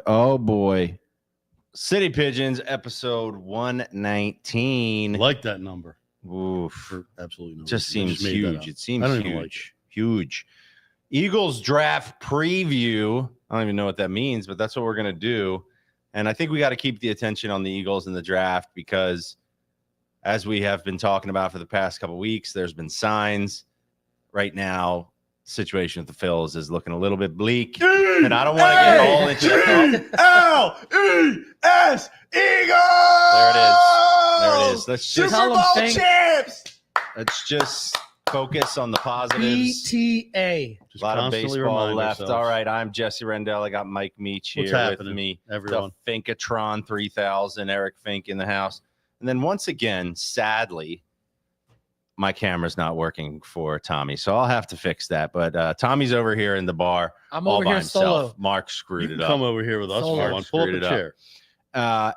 Oh boy. City Pigeons episode 119. Like that number. Oof. Absolutely no just reason. seems huge. It seems huge. Huge. Eagles draft preview. I don't even know what that means, but that's what we're going to do. And I think we got to keep the attention on the Eagles in the draft because as we have been talking about for the past couple of weeks, there's been signs right now. Situation with the Phils is looking a little bit bleak, and I don't want to get all into L-E-S Eagles. There it is. There it is. Let's just Super Bowl champs. Let's just focus on the positives. PTA. A lot of baseball left. All right, I'm Jesse Rendell. I got Mike Meach here with me. Everyone. The Finkatron 3000, Eric Fink in the house. And then once again, sadly, my camera's not working for Tommy, so I'll have to fix that. But Tommy's over here in the bar. I'm all over by here himself. solo. Mark screwed it up. Come over here with us for one. Pull up a chair.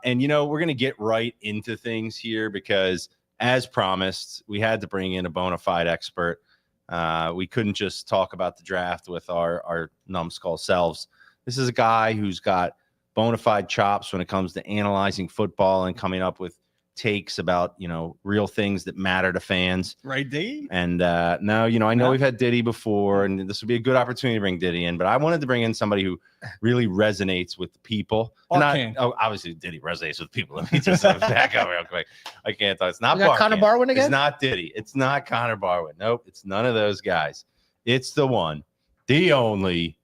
And, you know, we're going to get right into things here because, as promised, we had to bring in a bona fide expert. We couldn't just talk about the draft with our numbskull selves. This is a guy who's got bona fide chops when it comes to analyzing football and coming up with takes about, you know, real things that matter to fans. Right, D? And now, you know, I know we've had Diddy before, and this would be a good opportunity to bring Diddy in, but I wanted to bring in somebody who really resonates with the people. Obviously, Diddy resonates with people. Let me just back up real quick. I can't talk. It's not Connor Barwin again? It's not Diddy. It's not Connor Barwin. Nope. It's none of those guys. It's the one, the only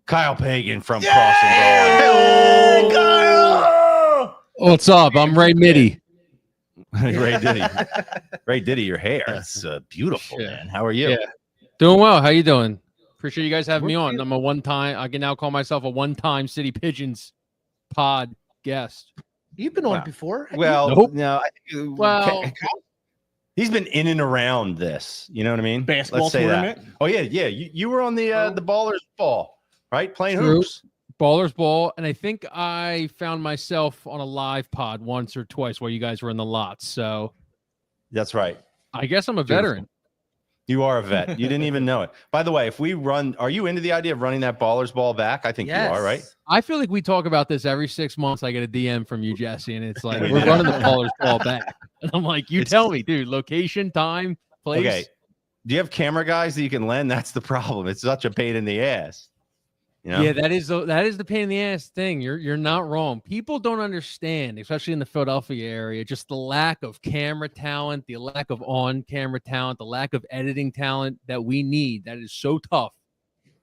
Kyle Pagan from Crossing Broad. Kyle! What's up? I'm Ray Mitty. Ray Diddy, your hair. It's beautiful, man. How are you? Yeah. Doing well. How you doing? Appreciate you guys having me on. I'm a one-time, I can now call myself a one-time City Pigeons pod guest. You've been on before. Well, nope. No. He's been in and around this. You know what I mean? Basketball tournament. That. Oh, yeah. You were on the Ballers Ball, right? Playing True. hoops. Ballers Ball, and I think I found myself on a live pod once or twice while you guys were in the lots. So that's right. I guess I'm a veteran. You are a vet. You didn't even know it. By the way, if we run, are you into the idea of running that Ballers Ball back? I think you are, right? I feel like we talk about this every 6 months. I get a DM from you, Jesse, and it's like, we're running the Ballers Ball back. And I'm like, tell me, dude, location, time, place. Okay. Do you have camera guys that you can lend? That's the problem. It's such a pain in the ass. You know? Yeah, that is the pain in the ass thing. You're not wrong. People don't understand, especially in the Philadelphia area, just the lack of camera talent, the lack of on-camera talent, the lack of editing talent that we need. That is so tough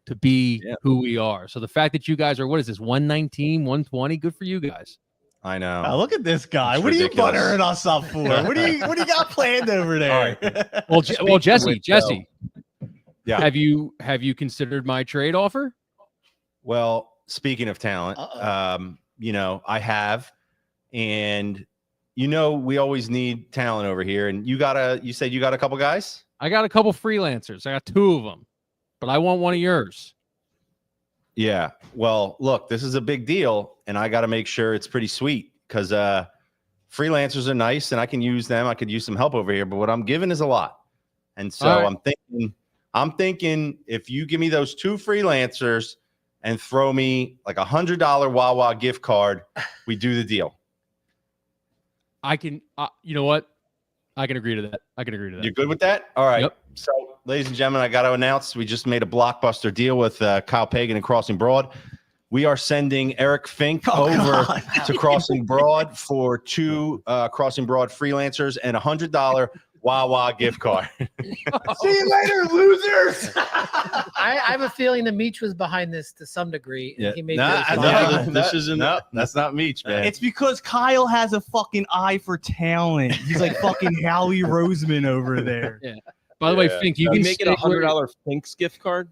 to be who we are. So the fact that you guys are, what is this, 119, 120? Good for you guys. I know. Oh, look at this guy. It's what ridiculous. are you buttering us up for? What do you got planned over there? Right. Well, Jesse. Yeah. Have you considered my trade offer? Well, speaking of talent, you know, I have, and you know, we always need talent over here. And you said you got a couple guys? I got a couple freelancers. I got 2 of them, but I want one of yours. Yeah. Well, look, this is a big deal, and I got to make sure it's pretty sweet because freelancers are nice, and I can use them. I could use some help over here, but what I'm giving is a lot. And so right. I'm thinking if you give me those 2 freelancers and throw me like $100 Wawa gift card, we do the deal. I can, you know what? I can agree to that. You're good with that? All right. Yep. So, ladies and gentlemen, I got to announce we just made a blockbuster deal with Kyle Pagan and Crossing Broad. We are sending Eric Fink over to Crossing Broad for 2 Crossing Broad freelancers and $100 Wawa gift card. See you later, losers. I have a feeling that Meach was behind this to some degree. And he made that's not Meach, man. It's because Kyle has a fucking eye for talent. He's like fucking Howie Roseman over there. Yeah. By the way, Fink, you can make it $100 Fink's gift card.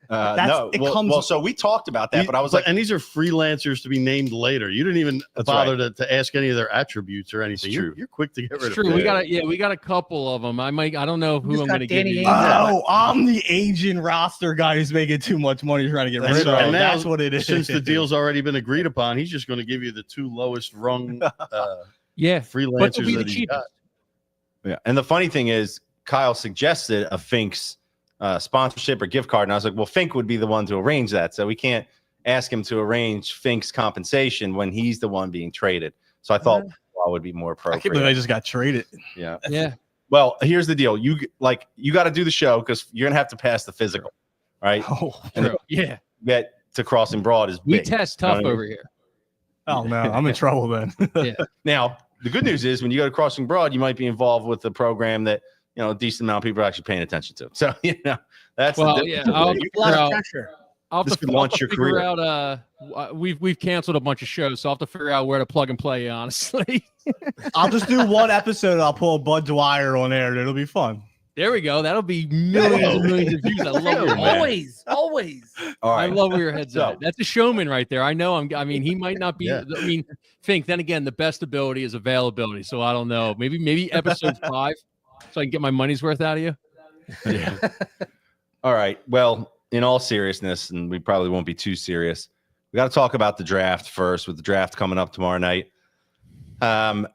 So we talked about that, but I was like, and these are freelancers to be named later. You didn't even bother to ask any of their attributes or anything. You're quick to get rid of. True. We got a couple of them. I don't know who I'm going to give you. Oh, I'm the agent roster guy who's making too much money trying to get rid of him. And That's what it is. Since the deal's already been agreed upon, he's just going to give you the 2 lowest rung freelancers that he got. Yeah, and the funny thing is, Kyle suggested a Fink's sponsorship or gift card, and I was like, well, Fink would be the one to arrange that, so we can't ask him to arrange Fink's compensation when he's the one being traded. So I thought would be more appropriate. I can't believe I just got traded. Yeah. Well, here's the deal. You got to do the show because you're gonna have to pass the physical, right? Oh, and get to Crossing Broad is big. We test tough over here. Oh no, I'm in trouble then. Now the good news is when you go to Crossing Broad, you might be involved with a program that a decent amount of people are actually paying attention to. So that's a lot of pressure. I'll have to figure out. We've canceled a bunch of shows, so I'll have to figure out where to plug and play. Honestly, I'll just do one episode. And I'll pull a Bud Dwyer on there. It'll be fun. There we go. That'll be millions and millions of views. I love it. Always. All right. I love where your head's at. That's a showman right there. I know. He might not be. I mean, Fink. Then again, the best ability is availability. So I don't know. Maybe episode 5, so I can get my money's worth out of you. Yeah. All right. Well, in all seriousness, and we probably won't be too serious, we got to talk about the draft first, with the draft coming up tomorrow night. I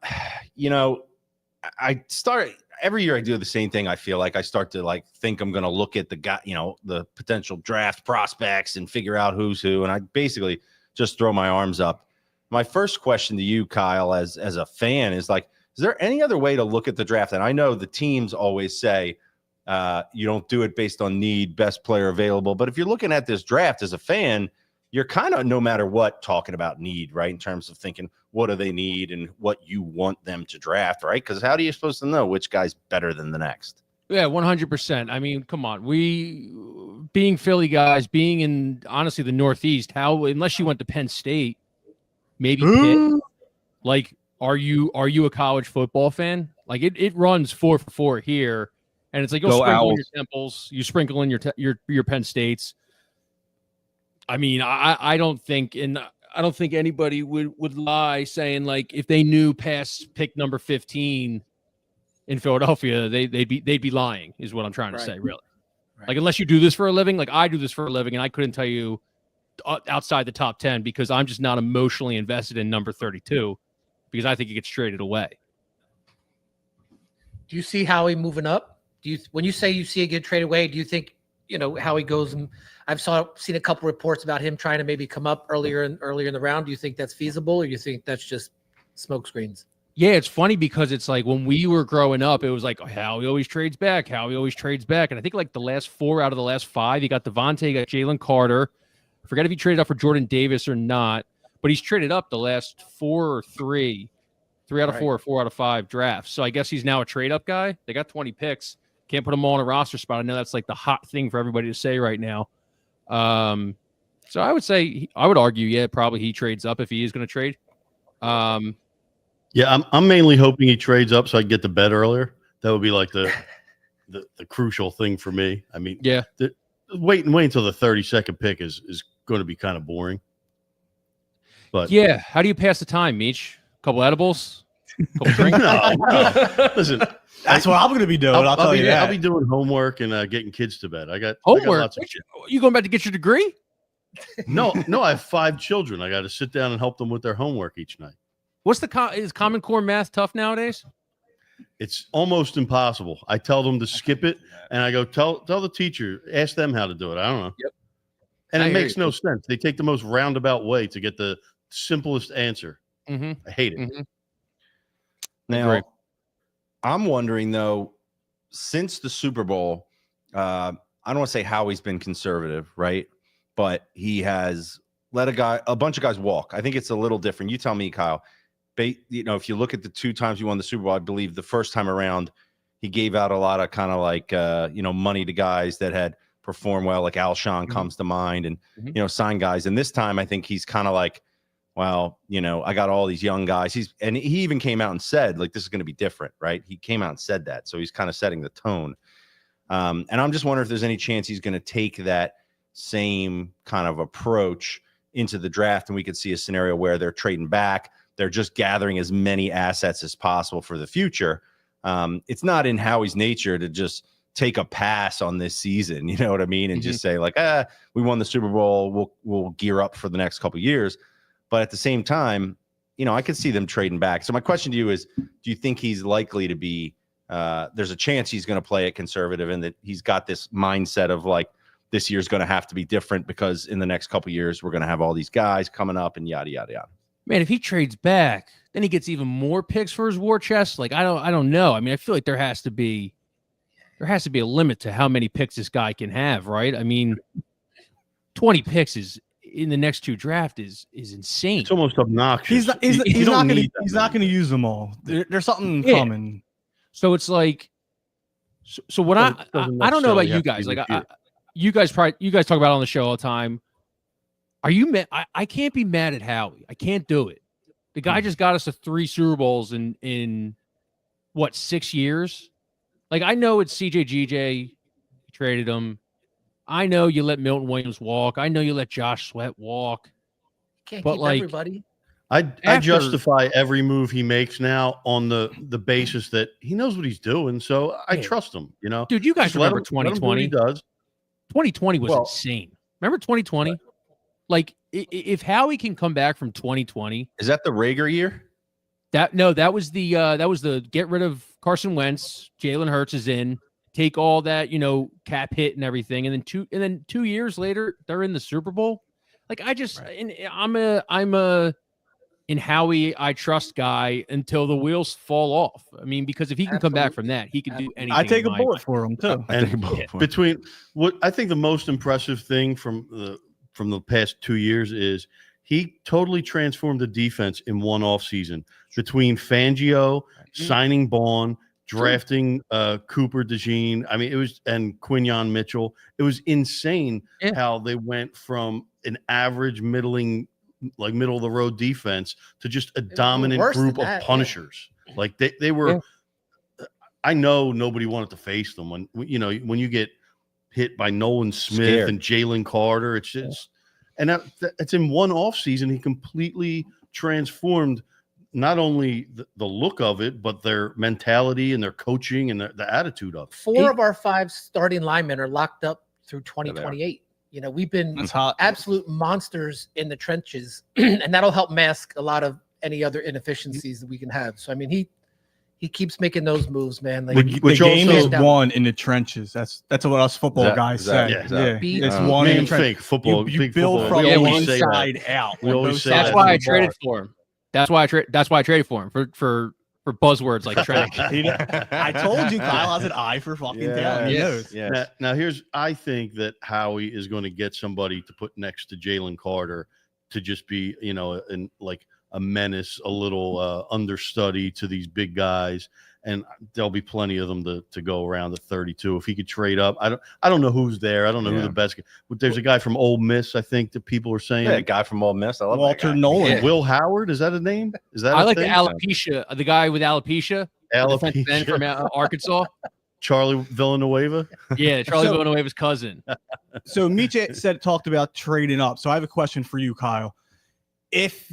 start every year I do the same thing. I feel like I start to think I'm going to look at the potential draft prospects and figure out who's who. And I basically just throw my arms up. My first question to you, Kyle, as a fan is is there any other way to look at the draft? And I know the teams always say, you don't do it based on need, best player available. But if you're looking at this draft as a fan, you're kind of, no matter what, talking about need, right? In terms of thinking, what do they need and what you want them to draft, right? Because how are you supposed to know which guy's better than the next? Yeah, 100%. I mean, come on. We, being Philly guys, being in, honestly, the Northeast, unless you went to Penn State, maybe Pitt, are you a college football fan? It runs 4 for 4 here. And it's you'll sprinkle in your Temples, you sprinkle in your Penn States. I mean, I don't think anybody would lie saying if they knew past pick number 15 in Philadelphia, they'd be lying, is what I'm trying to say, really. Right. Unless you do this for a living, I do this for a living, and I couldn't tell you outside the top 10 because I'm just not emotionally invested in number 32 because I think it gets traded away. Do you see Howie moving up? When you say you see it get traded away, do you think Howie goes? And I've seen a couple reports about him trying to maybe come up earlier in the round. Do you think that's feasible, or do you think that's just smoke screens? Yeah, it's funny because it's when we were growing up, it was Howie always trades back. Howie always trades back, and I think the last 4 out of the last 5, you got Devontae, you got Jalen Carter. I forget if he traded up for Jordan Davis or not, but he's traded up the last 4 or 3 out of 4 or 4 out of 5 drafts. So I guess he's now a trade up guy. They got 20 picks. Can't put them all on a roster spot. I know that's the hot thing for everybody to say right now. So I would argue, probably he trades up if he is going to trade. I'm mainly hoping he trades up so I can get to bed earlier. That would be the crucial thing for me. I mean, wait until the 32nd pick is going to be kind of boring. But how do you pass the time, Meech? Couple edibles, couple drinks. No. Listen. That's what I'm going to be doing. I'll tell you that. I'll be doing homework and getting kids to bed. I got homework. You going back to get your degree? No. I have 5 children. I got to sit down and help them with their homework each night. What's is Common Core math tough nowadays? It's almost impossible. I tell them to skip it, and I go tell the teacher, ask them how to do it. I don't know. Yep. And it makes no sense. They take the most roundabout way to get the simplest answer. Mm-hmm. I hate it. Mm-hmm. Now, I'm wondering, though, since the Super Bowl, I don't want to say Howie's been conservative, right? But he has let a bunch of guys walk. I think it's a little different. You tell me, Kyle. If you look at the 2 times you won the Super Bowl, I believe the first time around, he gave out a lot of kind of money to guys that had performed well, like Alshon comes to mind, and, sign guys. And this time, I think he's kind of well, I got all these young guys. He even came out and said, this is going to be different, right? He came out and said that. So he's kind of setting the tone. And I'm just wondering if there's any chance he's going to take that same kind of approach into the draft, and we could see a scenario where they're trading back. They're just gathering as many assets as possible for the future. It's not in Howie's nature to just take a pass on this season, you know what I mean? And just say like, we won the Super Bowl. We'll gear up for the next couple of years. But at the same time, I could see them trading back. So my question to you is, do you think he's likely to be, there's a chance he's going to play it conservative and that he's got this mindset of like, this year's going to have to be different because in the next couple of years, we're going to have all these guys coming up and yada, yada, yada. Man, if he trades back, then he gets even more picks for his war chest. Like, I don't know. I mean, I feel like there has to be a limit to how many picks this guy can have, right? I mean, 20 picks is in the next 2 draft is insane. It's almost obnoxious. He's not going to use them all. There's something coming. So it's like, so what I don't know about you guys. Like, you guys talk about it on the show all the time. Are you mad? I can't be mad at Howie. I can't do it. The guy just got us to 3 Super Bowls in what, 6 years? Like, I know it's CJGJ, traded him. I know you let Milton Williams walk. I know you let Josh Sweat walk. Can't keep everybody. I justify every move he makes now on the basis that he knows what he's doing. So I trust him, Dude, you guys Just remember let him do what 2020? he does. 2020 was insane. Remember 2020? Like, if Howie can come back from 2020, is that the Rager year? That was the get rid of Carson Wentz, Jalen Hurts is in, take all that, cap hit and everything, and then 2 years later they're in the Super Bowl. Like, I'm a in Howie I trust guy until the wheels fall off. I mean, because if he can come back from that, he can do anything. I take a bullet for him too. And between what I think the most impressive thing from the past 2 years is he totally transformed the defense in one offseason between Fangio, signing Bond, drafting Cooper DeJean. I mean, it was, and Quinyon Mitchell. It was insane how they went from an average middle of the road defense to just a dominant group of punishers. Like they were, I know nobody wanted to face them when you get hit by Nolan Smith and Jalen Carter. It's just, and that's in one offseason. He completely transformed not only the look of it, but their mentality and their coaching and the attitude of it. 4 of our 5 starting linemen are locked up through 2028. We've been absolute monsters in the trenches, and that'll help mask a lot of any other inefficiencies that we can have. So, I mean, he keeps making those moves, man. Like, the game is won in the trenches. That's what us football guys say. It's won in the trenches. Fake football. You build from the inside out. We always say that's why I traded for him. That's why I traded for him for buzzwords like trench. I told you Kyle has an eye for fucking talent. He knows. Yes. Now I think that Howie is going to get somebody to put next to Jalen Carter to just be, in like a menace, a little understudy to these big guys, and there'll be plenty of them to go around the 32. If he could trade up, I don't know who's there. I don't know who the best. But there's a guy from Ole Miss, I think, that people are saying. Yeah, a guy from Ole Miss. I love Walter Nolan. Yeah. Will Howard, is that a name? Is that? I like the alopecia. The guy with alopecia. Alopecia from Arkansas. Charlie Villanueva. Yeah, Charlie Villanueva's cousin. So Miche talked about trading up. So I have a question for you, Kyle. If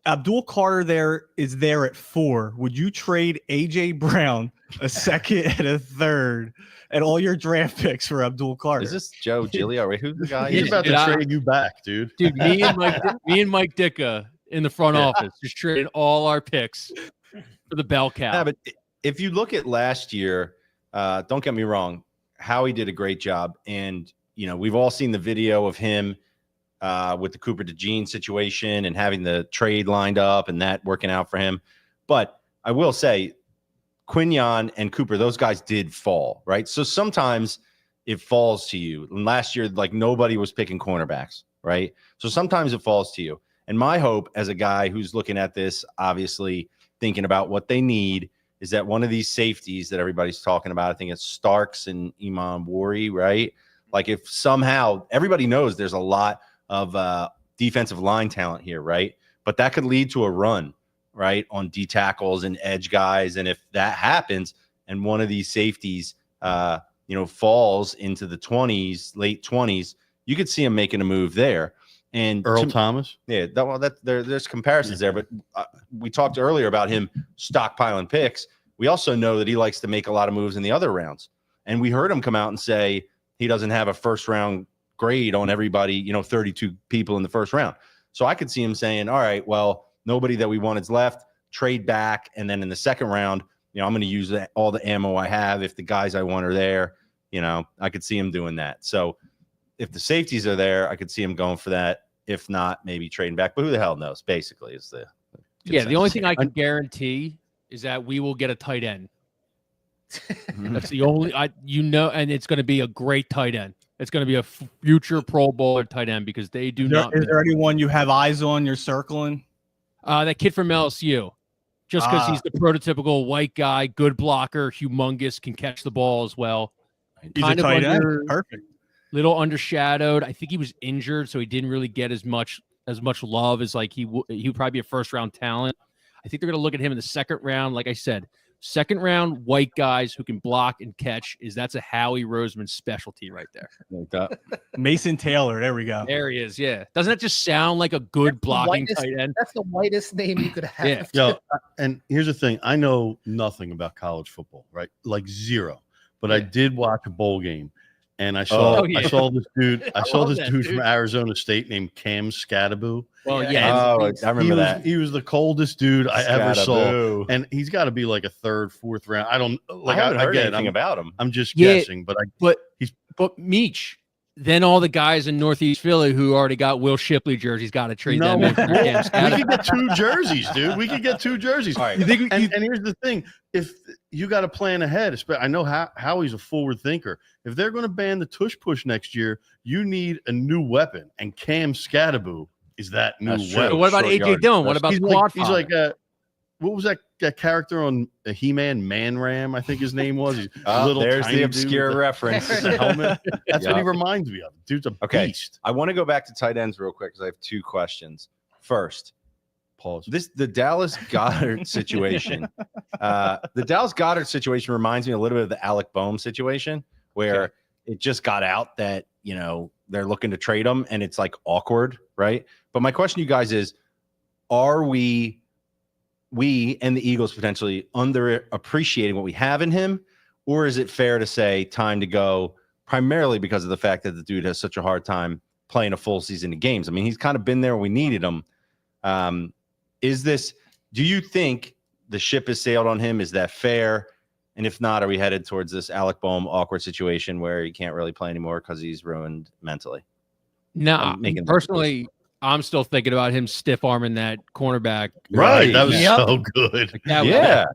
Abdul Carter is there at 4, would you trade AJ Brown, a second and a third, and all your draft picks for Abdul Carter? Is this Joe Giglio? Wait, who's the guy? He's about to trade you back, dude. Dude, me and Mike Ditka in the front office just traded all our picks for the bell cow. Yeah, but if you look at last year, don't get me wrong, Howie did a great job, and we've all seen the video of him with the Cooper DeJean situation and having the trade lined up and that working out for him. But I will say Quinyon and Cooper, those guys did fall, right? So sometimes it falls to you. And last year, like nobody was picking cornerbacks, right? So sometimes it falls to you. And my hope as a guy who's looking at this, obviously thinking about what they need, is that one of these safeties that everybody's talking about, I think it's Starks and Iman Wari, right? Like if somehow everybody knows there's a lot of defensive line talent here, right? But that could lead to a run, right, on D tackles and edge guys. And if that happens and one of these safeties, falls into the 20s, late 20s, you could see him making a move there. And Earl Thomas. Yeah, there's comparisons there, but we talked earlier about him stockpiling picks. We also know that he likes to make a lot of moves in the other rounds. And we heard him come out and say he doesn't have a first round grade on everybody, 32 people in the first round. So I could see him saying, all right, well, nobody that we wanted's left, trade back. And then in the second round, I'm going to use all the ammo I have. If the guys I want are there, I could see him doing that. So if the safeties are there, I could see him going for that. If not, maybe trading back. But who the hell knows? Basically, is the the only thing I can guarantee is that we will get a tight end. That's the only and it's going to be a great tight end. It's going to be a future Pro Bowler tight end because they do not. Is there anyone you have eyes on? You're circling? That kid from LSU, just because he's the prototypical white guy, good blocker, humongous, can catch the ball as well. He's a tight end. Perfect. Little undershadowed. I think he was injured, so he didn't really get as much love as like he would probably be a first round talent. I think they're going to look at him in the second round. Like I said, second round white guys who can block and catch that's a Howie Roseman specialty right there. Like that. Mason Taylor. There we go. There he is. Yeah. Doesn't that just sound like a good blocking tight end? That's the whitest name you could have. Yeah. Yo, and here's the thing. I know nothing about college football, right? Like zero. But I did watch a bowl game. And I saw this dude. I saw this dude from Arizona State named Cam Scadaboo. Well, I remember that. He was the coldest dude I ever saw, and he's got to be like a third, fourth round. I don't like. I haven't heard anything about him. I'm just guessing, but Meech. Then all the guys in Northeast Philly who already got Will Shipley jerseys got to trade them. We could get 2 jerseys, dude. We could get 2 jerseys. All right. And here's the thing: if you got to plan ahead, I know how he's a forward thinker. If they're going to ban the tush push next year, you need a new weapon, and Cam Scadaboo is that new weapon. So what about AJ Dillon? What about Quad? He's like what was that character on He-Man Man Ram? I think his name was. He's there's the obscure reference. Helmet. That's what he reminds me of. Dude's a beast. I want to go back to tight ends real quick because I have 2 questions. First, pause. The Dallas Goedert situation. The Dallas Goedert situation reminds me a little bit of the Alec Boehm situation, where it just got out that they're looking to trade him, and it's like awkward, right? But my question to you guys is: are we and the Eagles potentially underappreciating what we have in him, or is it fair to say time to go? Primarily because of the fact that the dude has such a hard time playing a full season of games. I mean, he's kind of been there when we needed him. Do you think the ship has sailed on him? Is that fair? And if not, are we headed towards this Alec Boehm awkward situation where he can't really play anymore because he's ruined mentally? No, personally, I'm still thinking about him stiff arming that cornerback. Right. That was so good. Like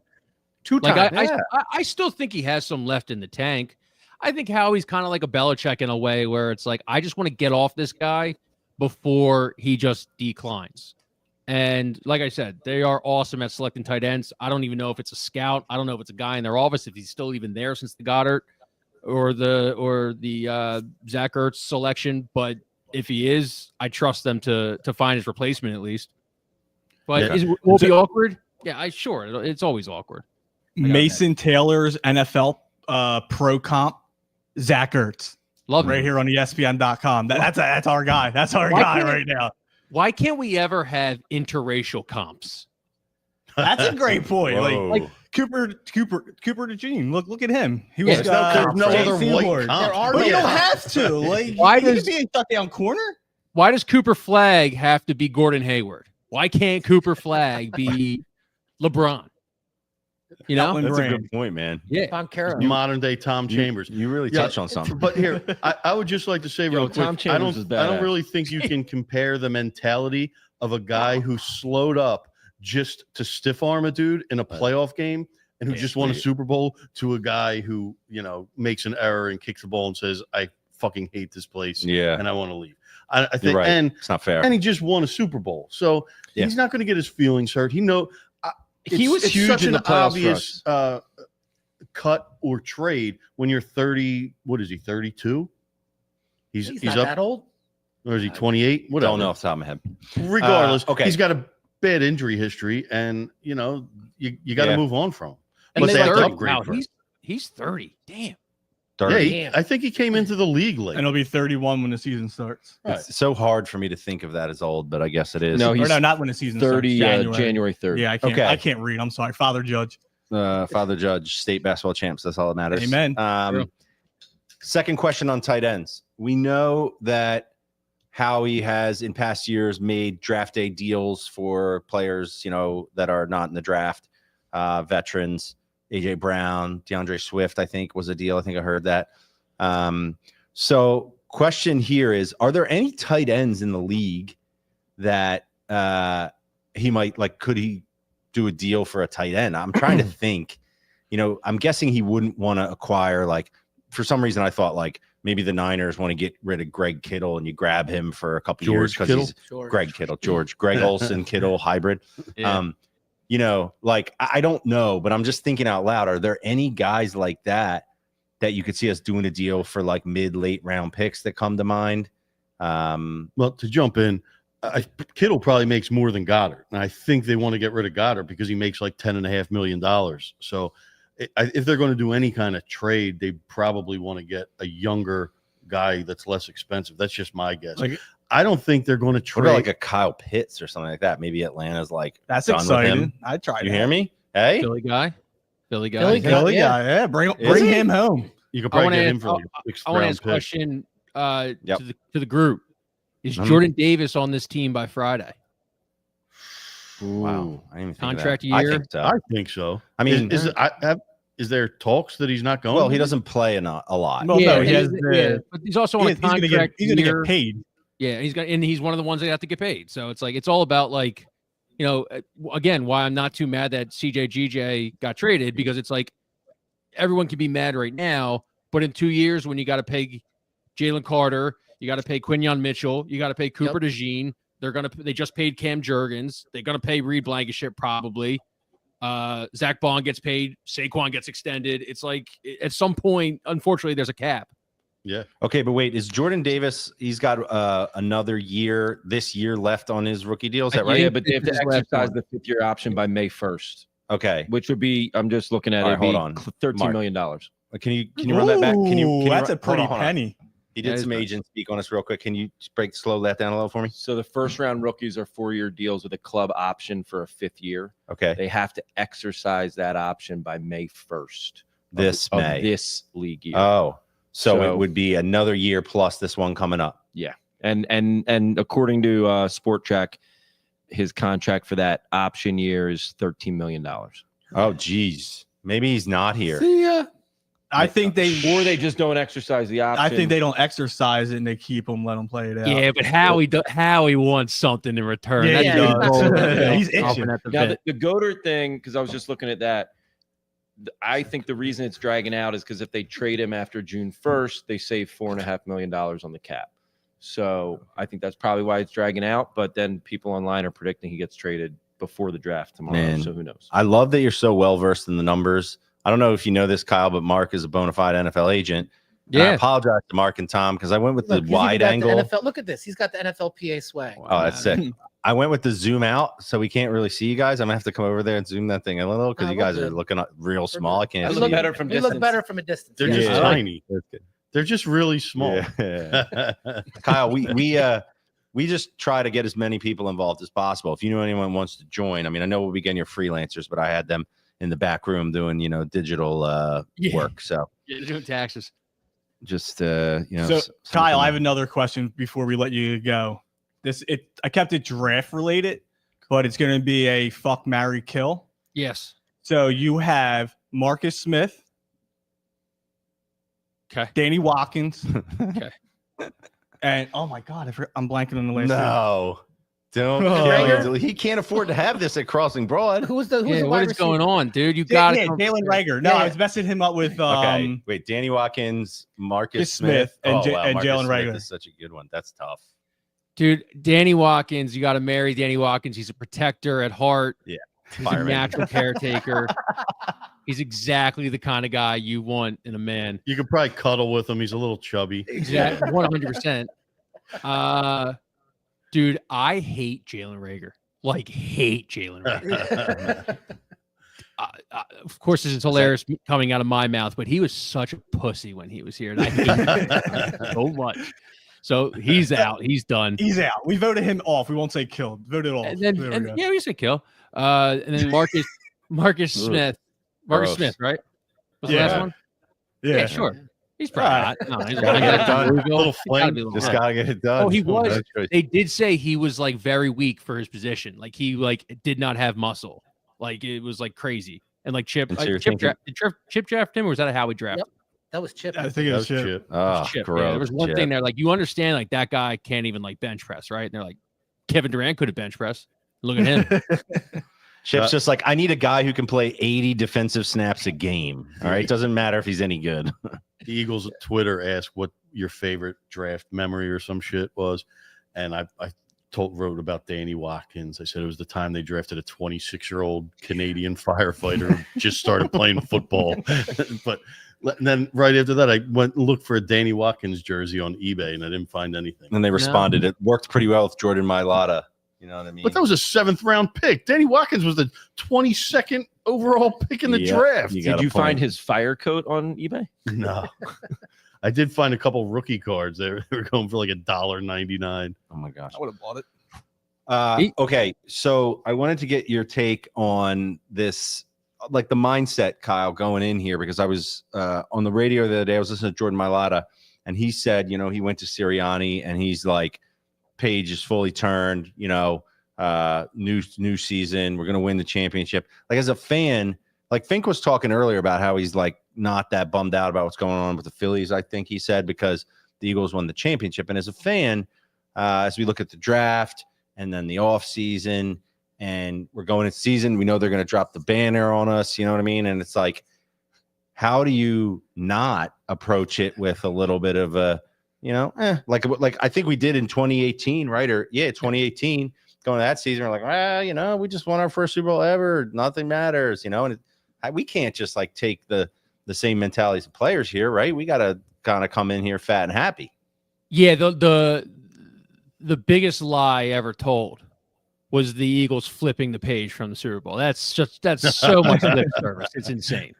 2 times. I still think he has some left in the tank. I think Howie's kind of like a Belichick in a way where it's like, I just want to get off this guy before he just declines. And like I said, they are awesome at selecting tight ends. I don't even know if it's a scout. I don't know if it's a guy in their office, if he's still even there since the Goddard or the Zach Ertz selection. But if he is, I trust them to find his replacement at least. But will it be awkward? Yeah, sure. It's always awkward. Mason Taylor's NFL pro comp, Zach Ertz. Love right here on ESPN.com. That's our guy. That's our guy right now. Why can't we ever have interracial comps? That's a great point. Like Cooper DeJean. Look at him. He was no other white comp. But you don't have to. Like, why does he be a shutdown corner? Why does Cooper Flagg have to be Gordon Hayward? Why can't Cooper Flagg be LeBron? That's a good point, man. Tom Carroll, modern day Tom Chambers. You really touched on something. But here, I would just like to say real quick, I don't really think you can compare the mentality of a guy who slowed up just to stiff arm a dude in a playoff game and who just won a Super Bowl to a guy who makes an error and kicks the ball and says, "I fucking hate this place, and I want to leave." I think, right. And it's not fair. And he just won a Super Bowl, so he's not going to get his feelings hurt. He was huge such in the obvious cut or trade when you're 30. What is he? 32. He's not up, that old. Or is he 28? Whatever. Don't know off the top of my head. Regardless, he's got a bad injury history, and you got to move on from him. And he's 30. Wow, he's 30. Damn. 30. I think he came into the league late. And he'll be 31 when the season starts. It's so hard for me to think of that as old, but I guess it is. No, Or he's no, not when the season 30 starts. January 3rd. Yeah, I can't. Okay. I can't read. I'm sorry, Father Judge. Father Judge, state basketball champs. That's all that matters. Amen. Second question on tight ends. We know that Howie has in past years made draft day deals for players, that are not in the draft, veterans. AJ Brown, DeAndre Swift, I think was a deal. I think I heard that. So question here is, are there any tight ends in the league that he might could he do a deal for a tight end? I'm trying to think, I'm guessing he wouldn't want to acquire, for some reason I thought maybe the Niners want to get rid of Greg Kittle and you grab him for a couple years because he's Greg Kittle, Greg Olsen, Kittle hybrid. Yeah. I don't know, but I'm just thinking out loud. Are there any guys like that you could see us doing a deal for late round picks that come to mind? Well, to jump in, Kittle probably makes more than Goddard. And I think they want to get rid of Goddard because he makes $10.5 million. So if they're going to do any kind of trade, they probably want to get a younger guy that's less expensive. That's just my guess. I don't think they're going to trade. What about a Kyle Pitts or something like that? Maybe Atlanta's that's done exciting. with him. I tried. You hear me? Hey, Philly guy. Yeah. Bring him home. You could probably get him for I want to ask a question to the group. Is Jordan Davis on this team by Friday? Wow. I didn't even think Contract of that. year? I think so. I mean, is there talks that he's not going? Well, he doesn't play a lot. Well, no, he has but he's also on a contract. He's going to get paid. Yeah, he's one of the ones that have to get paid. So it's all about again, why I'm not too mad that CJ got traded, because it's everyone can be mad right now, but in 2 years when you got to pay Jalen Carter, you got to pay Quinyon Mitchell, you got to pay Cooper DeJean. They just paid Cam Jurgens. They're gonna pay Reed Blankenship probably. Zach Bond gets paid. Saquon gets extended. It's at some point, unfortunately, there's a cap. Yeah. Okay, but wait, is Jordan Davis? He's got another year this year left on his rookie deal. Is that right? Yeah, but they have to exercise the 5th-year option by May 1st. Okay, which would be, I'm just looking at it. Hold on, $13 million. Can you run that back? Can you that's a pretty penny. He did some agent speak on us real quick. Can you slow that down a little for me? So the first round rookies are 4-year deals with a club option for a 5th year. Okay. They have to exercise that option by May 1st. This league year. Oh, so it would be another year plus this one coming up. Yeah. And according to Sport Check, his contract for that option year is $13 million. Oh, geez. Maybe he's not here. See ya. I think they just don't exercise the option. I think they don't exercise it and they keep him, let him play it out. Yeah, but Howie wants something in return. Yeah, he's itching. Now the Goddard thing, because I was just looking at that. I think the reason it's dragging out is because if they trade him after June 1st, they save $4.5 million on the cap. So I think that's probably why it's dragging out. But then people online are predicting he gets traded before the draft tomorrow. Man, so who knows? I love that you're so well versed in the numbers. I don't know if you know this, Kyle, but Mark is a bona fide NFL agent. Yeah. I apologize to Mark and Tom because I went with the wide angle. Look at this. He's got the NFLPA swag. Oh, that's sick. I went with the zoom out, so we can't really see you guys. I'm going to have to come over there and zoom that thing a little because you guys are looking real small. I can't see. Look better from distance. You look better from a distance. They're just tiny. They're just really small. Yeah. Kyle, we just try to get as many people involved as possible. If you know anyone wants to join, I mean, I know we'll be getting your freelancers, but I had them in the back room doing, digital work. So doing taxes. Just So Kyle, I have another question before we let you go. I kept it draft related, but it's going to be a fuck, marry, kill. Yes. So you have Marcus Smith. Okay. Danny Watkins. Okay. And oh my God, I'm blanking on the list. No. Don't kill him. He can't afford to have this at Crossing Broad. Who's the what is going on, dude? You got it. Jalen Rager. No, I was messing him up with okay. Wait, Danny Watkins, Marcus Smith, and Jalen Rager. Is such a good one. That's tough. Dude, Danny Watkins, you got to marry Danny Watkins. He's a protector at heart. Yeah. He's a natural caretaker. He's exactly the kind of guy you want in a man. You could probably cuddle with him. He's a little chubby. Exactly. 100%. Dude, I hate Jalen Rager. Hate Jalen Rager. of course, this is hilarious coming out of my mouth, but he was such a pussy when he was here, and I hate him so much. So he's out. He's done. He's out. We voted him off. We won't say killed. Voted off. And then, yeah, we said kill. And then Marcus Smith. Marcus Smith, right? Was the last one? Yeah, sure. He's probably not. No, he's Gotta get it done. Little flame. Just gotta get it done. Oh, he was. They did say he was like very weak for his position. Like he did not have muscle. Like it was like crazy. And like Chip draft him, or was that a Howie draft? Yep. That was Chip. I think it was Chip. Oh, Chip. gross. Yeah, there was one thing there, like you understand, like that guy can't even like bench press, right? And they're like, Kevin Durant could have bench press. Look at him. Chip's just like, I need a guy who can play 80 defensive snaps a game. All right, doesn't matter if he's any good. The Eagles Twitter asked what your favorite draft memory or some shit was, and I wrote about Danny Watkins. I said it was the time they drafted a 26-year-old Canadian firefighter who just started playing football. But then right after that, I went and looked for a Danny Watkins jersey on eBay, and I didn't find anything. And they responded. It worked pretty well with Jordan Mailata. You know what I mean? But that was a 7th-round pick. Danny Watkins was the 22nd overall pick in the draft. Did you find his fire coat on eBay? No. I did find a couple rookie cards. They were going for like $1.99. Oh my gosh. I would have bought it. Okay, so I wanted to get your take on this, like the mindset, Kyle, going in here, because I was on the radio the other day. I was listening to Jordan Mailata, and he said, he went to Sirianni, and he's like, page is fully turned, new season. We're going to win the championship. Like as a fan, like Fink was talking earlier about how he's like not that bummed out about what's going on with the Phillies. I think he said, because the Eagles won the championship. And as a fan, as we look at the draft and then the off season and we're going into season, we know they're going to drop the banner on us. You know what I mean? And it's like, how do you not approach it with a little bit of a, like I think we did in 2018, right? 2018, going to that season, we're like, well, we just won our first Super Bowl ever. Nothing matters, and we can't just like take the same mentality of players here, right? We got to kind of come in here fat and happy. Yeah, the biggest lie ever told was the Eagles flipping the page from the Super Bowl. That's so much lip service. It's insane.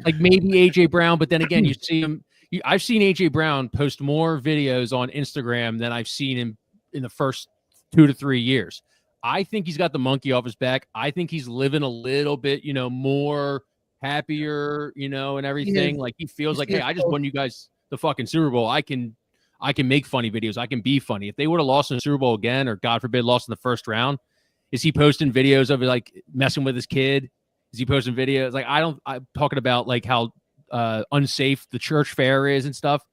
Like maybe AJ Brown, but then again, you see him. I've seen AJ Brown post more videos on Instagram than I've seen him in the first 2 to 3 years. I think he's got the monkey off his back. I think he's living a little bit, more happier, and everything. Like he feels like, hey, I just won you guys the fucking Super Bowl. I can make funny videos. I can be funny. If they would have lost in the Super Bowl again, or God forbid, lost in the first round, is he posting videos of like messing with his kid? Is he posting videos? Like I'm talking about like how unsafe the church fair is and stuff.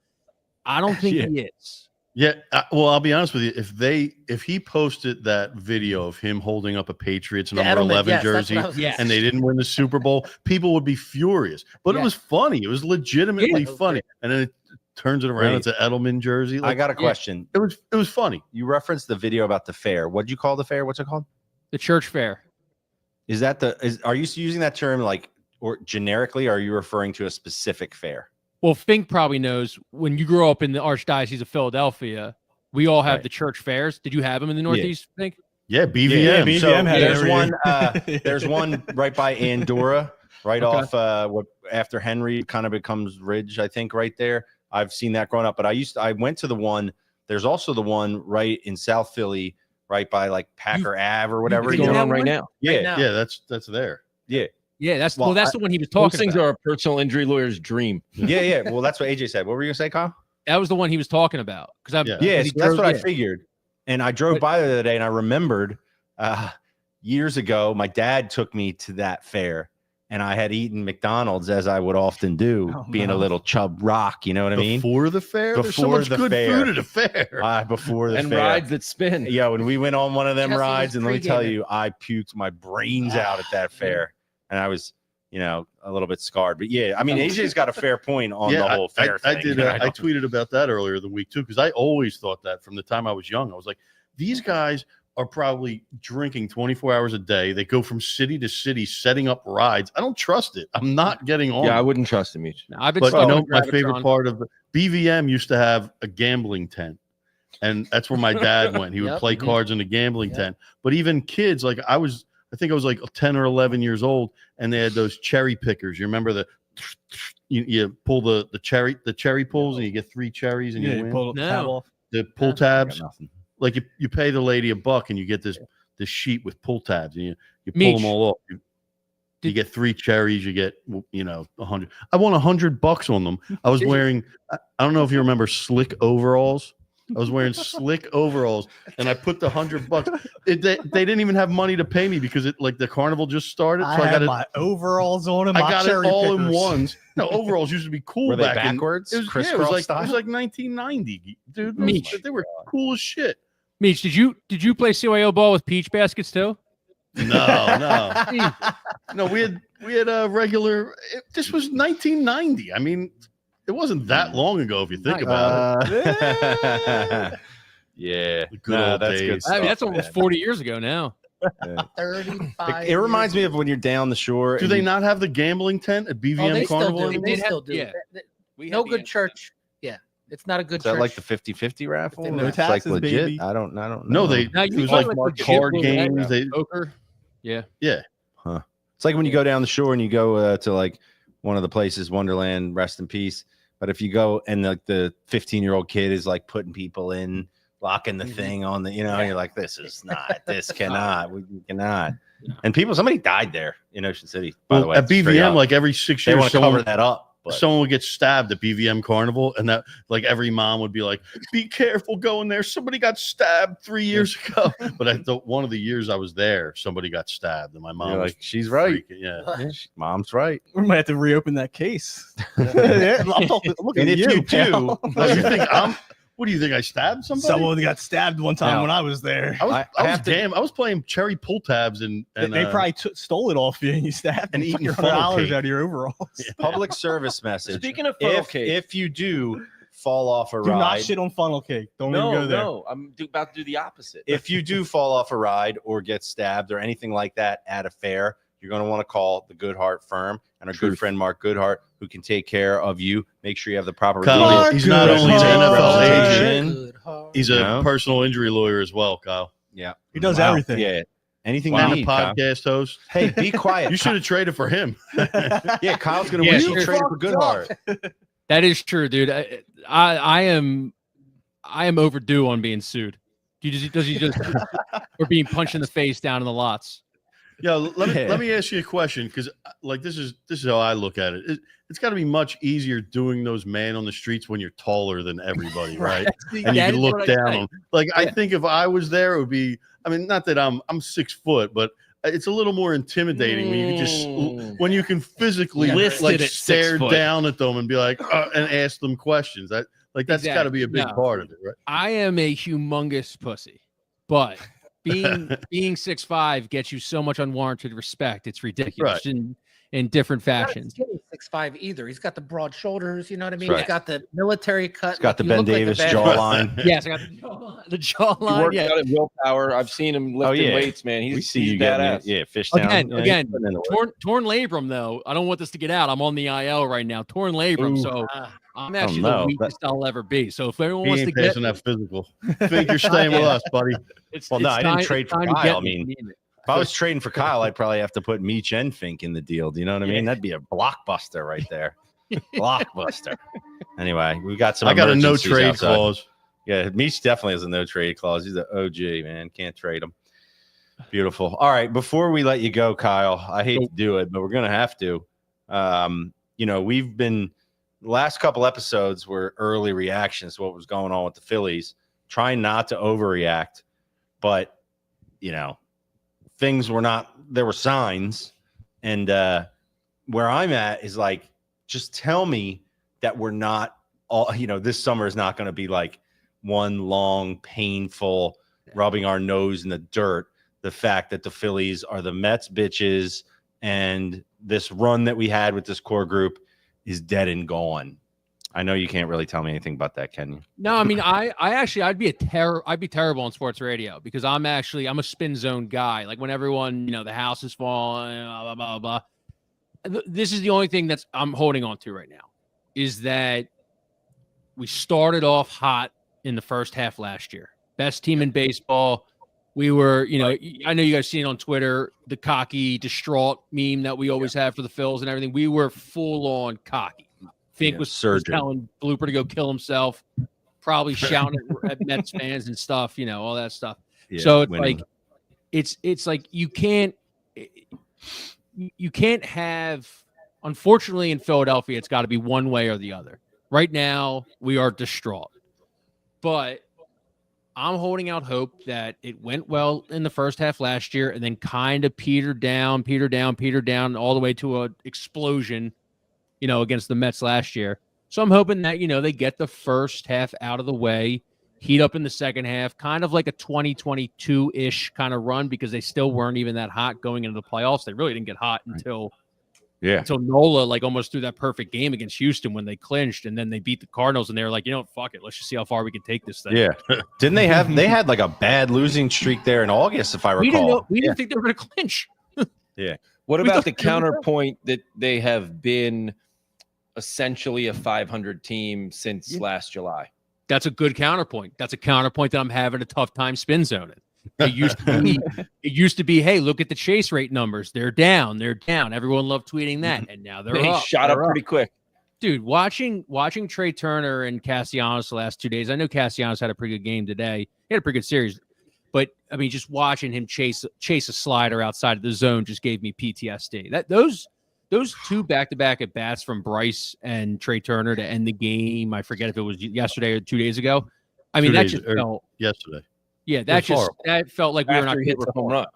I don't think he is. Yeah, well, I'll be honest with you. If he posted that video of him holding up a Patriots number 11 jersey and they didn't win the Super Bowl, people would be furious. But it was funny. It was legitimately funny. And then it turns it around. It's an Edelman jersey. Like, I got a question. It was funny. You referenced the video about the fair. What'd you call the fair? What's it called? The church fair. Is that are you using that term like or generically, or are you referring to a specific fair? Well, Fink probably knows when you grow up in the Archdiocese of Philadelphia, we all have the church fairs. Did you have them in the Northeast, Fink? Yeah, BVM. Yeah, BVM so had there's one right by Andorra, right off after Henry kind of becomes Ridge, I think, right there. I've seen that growing up, but I went to the one. There's also the one right in South Philly, right by like Packer Ave or whatever. It's going on right now. Yeah, yeah, that's there. Yeah, that's that's the one he was talking those things about. are a personal injury lawyer's dream. Yeah. Well, that's what AJ said. What were you gonna say, Kyle? That was the one he was talking about. So that's what I figured. And I drove by the other day, and I remembered years ago, my dad took me to that fair, and I had eaten McDonald's as I would often do, being a little chub rock. You know what I mean? Before the fair, there's so much good food at a fair. Before the and fair. Rides that spin. Yeah, when we went on one of them rides, and let me tell you, I puked my brains out at that fair. And I was, a little bit scarred. But yeah, I mean, AJ's got a fair point on the whole fair thing. I did. I tweeted about that earlier the week too, because I always thought that from the time I was young. I was like, these guys are probably drinking 24 hours a day. They go from city to city setting up rides. I don't trust it. I'm not getting on. Yeah, I wouldn't trust him each. I've been my favorite part of the BVM used to have a gambling tent. And that's where my dad went. He would play cards in the gambling tent. But even kids, like I I think I was like 10 or 11 years old, and they had those cherry pickers. You remember you pull the cherry pulls, and you get 3 cherries, and you win. pull the tab off. The pull tabs. Like you pay the lady $1, and you get this sheet with pull tabs, and you pull them all off. You get 3 cherries, you get 100. I won $100 on them. I was wearing, I don't know if you remember slick overalls. I was wearing slick overalls, and I put the $100. They didn't even have money to pay me because the carnival just started. So I got my overalls on and I my got it cherry all pickers. in ones. No, overalls used to be cool. Were they back backwards? It was like 1990, dude. They were cool as shit. Meech, did you play CYO ball with peach baskets too? No. No, we had a regular. This was 1990. I mean, it wasn't that long ago if you think about it. Yeah, that's good stuff, I mean, that's almost 40 years ago now. 35. It reminds me of when you're down the shore. Do they not have the gambling tent at BVM Carnival? They still do. Yeah. No good church. Yeah. It's not a good Is that church. like the 50-50 raffle? No It's taxes, like legit. baby. I don't know. No, it was like card games. Poker. Yeah. Huh. It's like when you go down the shore and you go to like one of the places, Wonderland, rest in peace. But if you go and like the 15-year-old kid is like putting people in, locking the thing on the, you're like, this cannot, we cannot. And somebody died there in Ocean City, by the way. At BVM, like every 6 years, they want to cover that up. But someone would get stabbed at BVM Carnival, and that like every mom would be like, "Be careful going there. Somebody got stabbed 3 years ago." But one of the years I was there, somebody got stabbed, and my mom was like, "She's right. Yeah, mom's right." We might have to reopen that case. And if you do, what do you think? I stabbed somebody? Someone got stabbed one time when I was there. I was playing cherry pull tabs, and they probably stole it off you, and you stabbed and eating $100 out of your overalls. Yeah. Public service message. Speaking of funnel cake, if you do fall off a do ride, not shit on funnel cake. Don't even go there. No, I'm about to do the opposite. If you do fall off a ride or get stabbed or anything like that at a fair, you're going to want to call the Goodhart firm and our good friend Mark Goodhart, who can take care of you. Make sure you have the proper. He's not only an NFL agent, he's a No. personal injury lawyer as well, Kyle. Yeah, He does everything. Yeah, anything And you a need. podcast host. Hey, be quiet. You should have traded for him. Yeah, Kyle's going to wish he traded for Goodhart. That is true, dude. I am overdue on being sued. Does he just or being punched in the face down in the lots? Yeah, let me ask you a question, because like this is how I look at it. It's got to be much easier doing those man on the streets when you're taller than everybody, right? And you can look down on. Like I think if I was there, it would be. I mean, not that I'm 6 foot, but it's a little more intimidating when you can physically like stare down at them and be like and ask them questions. That's got to be a big part of it, right? I am a humongous pussy, but being 6'5" gets you so much unwarranted respect. It's ridiculous in different fashions. He's not 6'5" either. He's got the broad shoulders. You know what I mean? Right. He's got the military cut. He's got the Ben Davis jawline. Yes, I got the jawline. He works out at Willpower. I've seen him lifting weights, man. We see he's you badass. getting fish down. Again, torn labrum though. I don't want this to get out. I'm on the IL right now. Torn labrum, so I'm actually the weakest I'll ever be. So if anyone wants to get that physical, think you're staying with us, buddy. I didn't trade for Kyle. I mean, if I was trading for Kyle, I'd probably have to put Meech and Fink in the deal. Do you know what I mean? That'd be a blockbuster right there. Blockbuster. Anyway, we got some. I got a no trade clause. Yeah, Meech definitely has a no trade clause. He's an OG, man. Can't trade him. Beautiful. All right, before we let you go, Kyle, I hate to do it, but we're gonna have to. We've been the last couple episodes were early reactions to what was going on with the Phillies, trying not to overreact, but things were not. There were signs, and where I'm at is like, just tell me that we're not all. This summer is not going to be like one long, painful rubbing our nose in the dirt. The fact that the Phillies are the Mets bitches, and this run that we had with this core group is dead and gone. I know you can't really tell me anything about that, can you? No, I mean, I'd be terrible on sports radio because I'm a spin zone guy. Like when everyone, the house is falling, blah, blah, blah, blah. This is the only thing I'm holding on to right now is that we started off hot in the first half last year. Best team in baseball. We were, you know, I know you guys seen it on Twitter, the cocky, distraught meme that we always have for the Phils and everything. We were full on cocky. Fink was telling Blooper to go kill himself, probably shouting at Mets fans and stuff, you know, all that stuff. Yeah, so it's like, it's like you can't have, unfortunately in Philadelphia, it's got to be one way or the other. Right now, we are distraught, but I'm holding out hope that it went well in the first half last year and then kind of petered down all the way to an explosion, you know, against the Mets last year. So I'm hoping that, you know, they get the first half out of the way, heat up in the second half, kind of like a 2022-ish kind of run, because they still weren't even that hot going into the playoffs. They really didn't get hot until Nola like almost threw that perfect game against Houston when they clinched, and then they beat the Cardinals, and they were like, you know, fuck it, let's just see how far we can take this thing. Yeah, didn't they have? They had like a bad losing streak there in August, if I recall. We didn't think they were going to clinch. Yeah. What about the counterpoint that they have been essentially a 500 team since last July? That's a good counterpoint. That's a counterpoint that I'm having a tough time spin zoning. It used to be, hey, look at the chase rate numbers. They're down. Everyone loved tweeting that, and now they're up. Shot up pretty quick. Dude, watching Trey Turner and Castellanos the last 2 days. I know Castellanos had a pretty good game today. He had a pretty good series, but I mean, just watching him chase a slider outside of the zone just gave me PTSD. Those two back-to-back at bats from Bryce and Trey Turner to end the game. I forget if it was yesterday or 2 days ago. I mean, that just felt yesterday. Yeah, that felt like we were not hit the home run.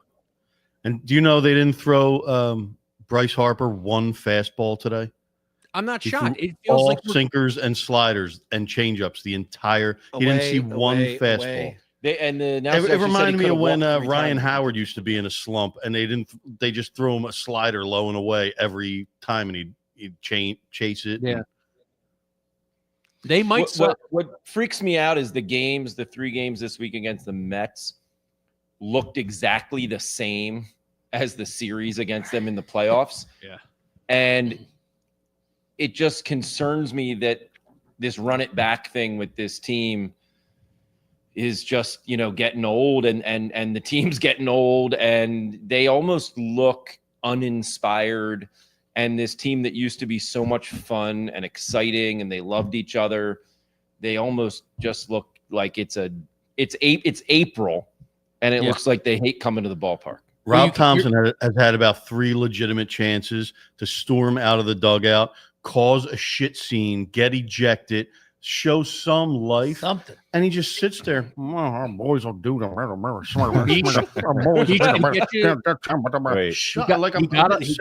And do you know they didn't throw Bryce Harper one fastball today? I'm not shocked. It feels all like sinkers and sliders and changeups the entire. He didn't see one fastball. It reminded me of when Ryan Howard used to be in a slump, and they just threw him a slider low and away every time, and he'd chase it. Yeah. They might. What freaks me out is the 3 games this week against the Mets looked exactly the same as the series against them in the playoffs. Yeah. And it just concerns me that this run it back thing with this team is just, you know, getting old, and the team's getting old, and they almost look uninspired. And this team that used to be so much fun and exciting, and they loved each other, they almost just look like it's April, and it looks like they hate coming to the ballpark. Rob Thompson has had about 3 legitimate chances to storm out of the dugout, cause a shit scene, get ejected, show some life, and he just sits there. Our boys will do them. He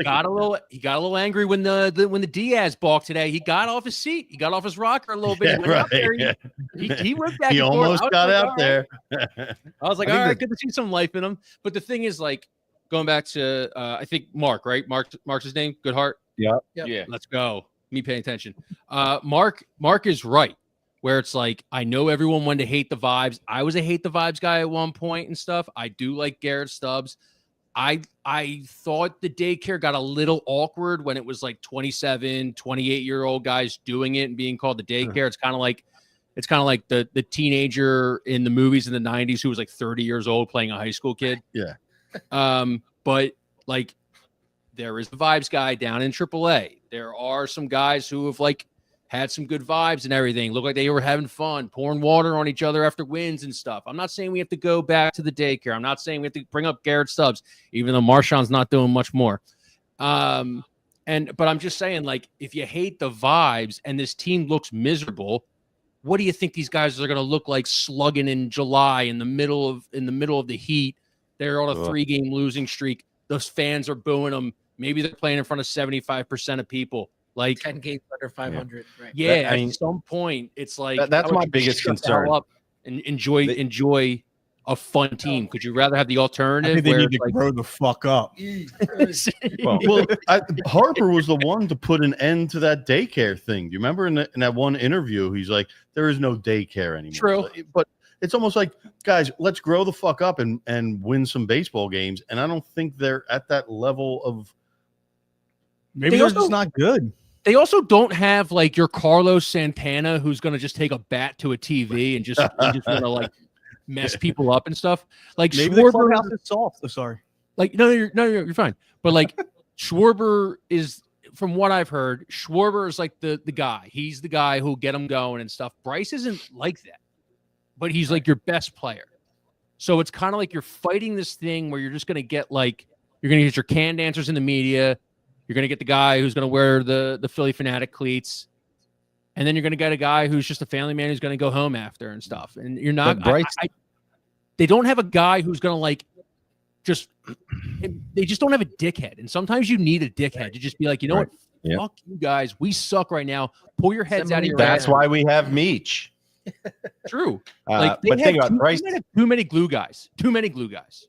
got a little angry when the Diaz balked today. He got off his seat. He got off his rocker a little bit. He went back. He almost got out there. I was like, all right, good to see some life in him. But the thing is, like, going back to I think Mark, right? Mark's his name. Good heart. Yeah. Let's go. Me paying attention. Mark is right, where it's like, I know everyone wanted to hate the vibes. I was a hate the vibes guy at one point and stuff. I do like Garrett Stubbs. I thought the daycare got a little awkward when it was like 27, 28-year-old guys doing it and being called the daycare. It's kind of like the teenager in the movies in the 90s who was like 30 years old playing a high school kid. Yeah. But like, there is the vibes guy down in AAA. There are some guys who have like had some good vibes and everything. Look like they were having fun, pouring water on each other after wins and stuff. I'm not saying we have to go back to the daycare. I'm not saying we have to bring up Garrett Stubbs, even though Marshawn's not doing much more. But I'm just saying, like, if you hate the vibes and this team looks miserable, what do you think these guys are going to look like slugging in July in the middle of the heat? They're on a 3-game losing streak. Those fans are booing them. Maybe they're playing in front of 75% of people. Like 10 games under 500. Right. Yeah, at some point, it's like that's my biggest concern. Up and enjoy a fun team. Could you rather have the alternative? I think they need to grow the fuck up. Harper was the one to put an end to that daycare thing. Do you remember in that one interview? He's like, there is no daycare anymore. True, but it's almost like, guys, let's grow the fuck up and win some baseball games. And I don't think they're at that level of. Maybe they're just not good. They also don't have like your Carlos Santana who's going to just take a bat to a TV and just want to like mess people up and stuff. Like Maybe the Schwarber, clubhouse is soft. Oh, sorry. like you're fine. But like Schwarber is, from what I've heard, Schwarber is like the guy. He's the guy who'll get them going and stuff. Bryce isn't like that, but he's like your best player. So it's kind of like you're fighting this thing where you're just going to get like, you're going to get your canned answers in the media. You're going to get the guy who's going to wear the Philly Fanatic cleats. And then you're going to get a guy who's just a family man who's going to go home after and stuff. And you're not, they don't have a guy who's going to like, they just don't have a dickhead. And sometimes you need a dickhead to just be like, you know what? Yep. Fuck you guys. We suck right now. Pull your heads out of your That's why we have Meech. True. Like they have Bryce, too many glue guys. Too many glue guys.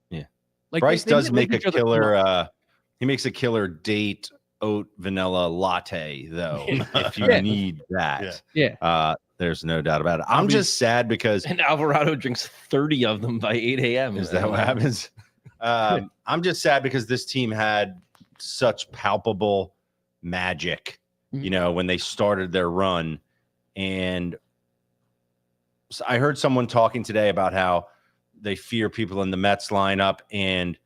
Yeah. Like Bryce does make a killer. He makes a killer date oat vanilla latte though. If you need that. Yeah. There's no doubt about it. I'm just sad because Alvarado drinks 30 of them by 8 a.m. Is that what happens? I'm just sad because this team had such palpable magic, you know, when they started their run. And I heard someone talking today about how they fear people in the Mets lineup and,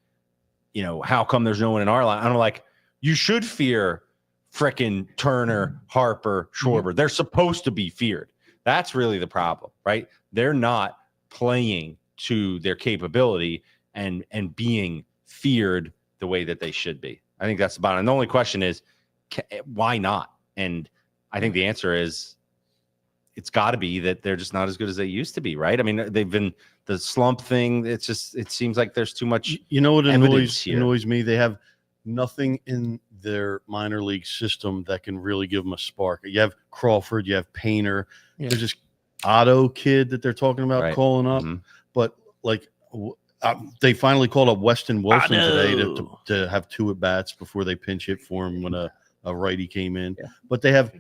you know, how come there's no one in our line? I'm like, you should fear frickin' Turner, Harper, Schwarber. They're supposed to be feared. That's really the problem, right? They're not playing to their capability and being feared the way that they should be. I think that's the bottom. And the only question is, why not? And I think the answer is, it's got to be that they're just not as good as they used to be, right? I mean, they've been the slump thing. It's just, it seems like there's too much. You know what annoys me? They have nothing in their minor league system that can really give them a spark. You have Crawford, you have Painter. Yeah. There's this Otto kid that they're talking about calling up, but like they finally called up Weston Wilson today to have 2 at bats before they pinch hit for him when a righty came in. Yeah. But they have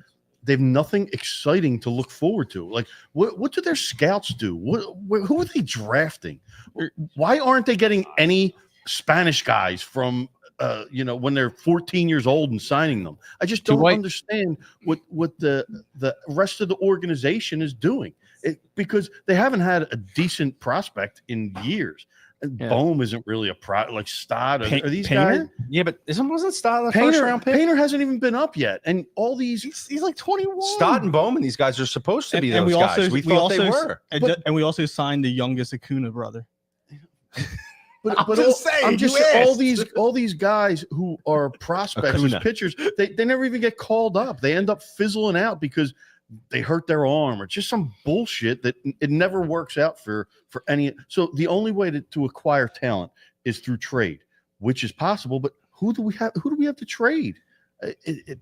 nothing exciting to look forward to. Like, what do their scouts do? Who are they drafting? Why aren't they getting any Spanish guys from, when they're 14 years old and signing them? I just don't understand what the rest of the organization is doing, because they haven't had a decent prospect in years. And Bohm isn't really a like Stott. Are these guys? Yeah, but wasn't Stott the Painter, first round pick? Painter hasn't even been up yet, and all these he's like 21. Stott and Bowman, these guys are supposed to be those guys. We thought they were, and we also signed the youngest Acuna brother. But all these guys who are prospects as pitchers, they never even get called up. They end up fizzling out because they hurt their arm or just some bullshit that it never works out for any. So the only way to acquire talent is through trade, which is possible. But who do we have to trade?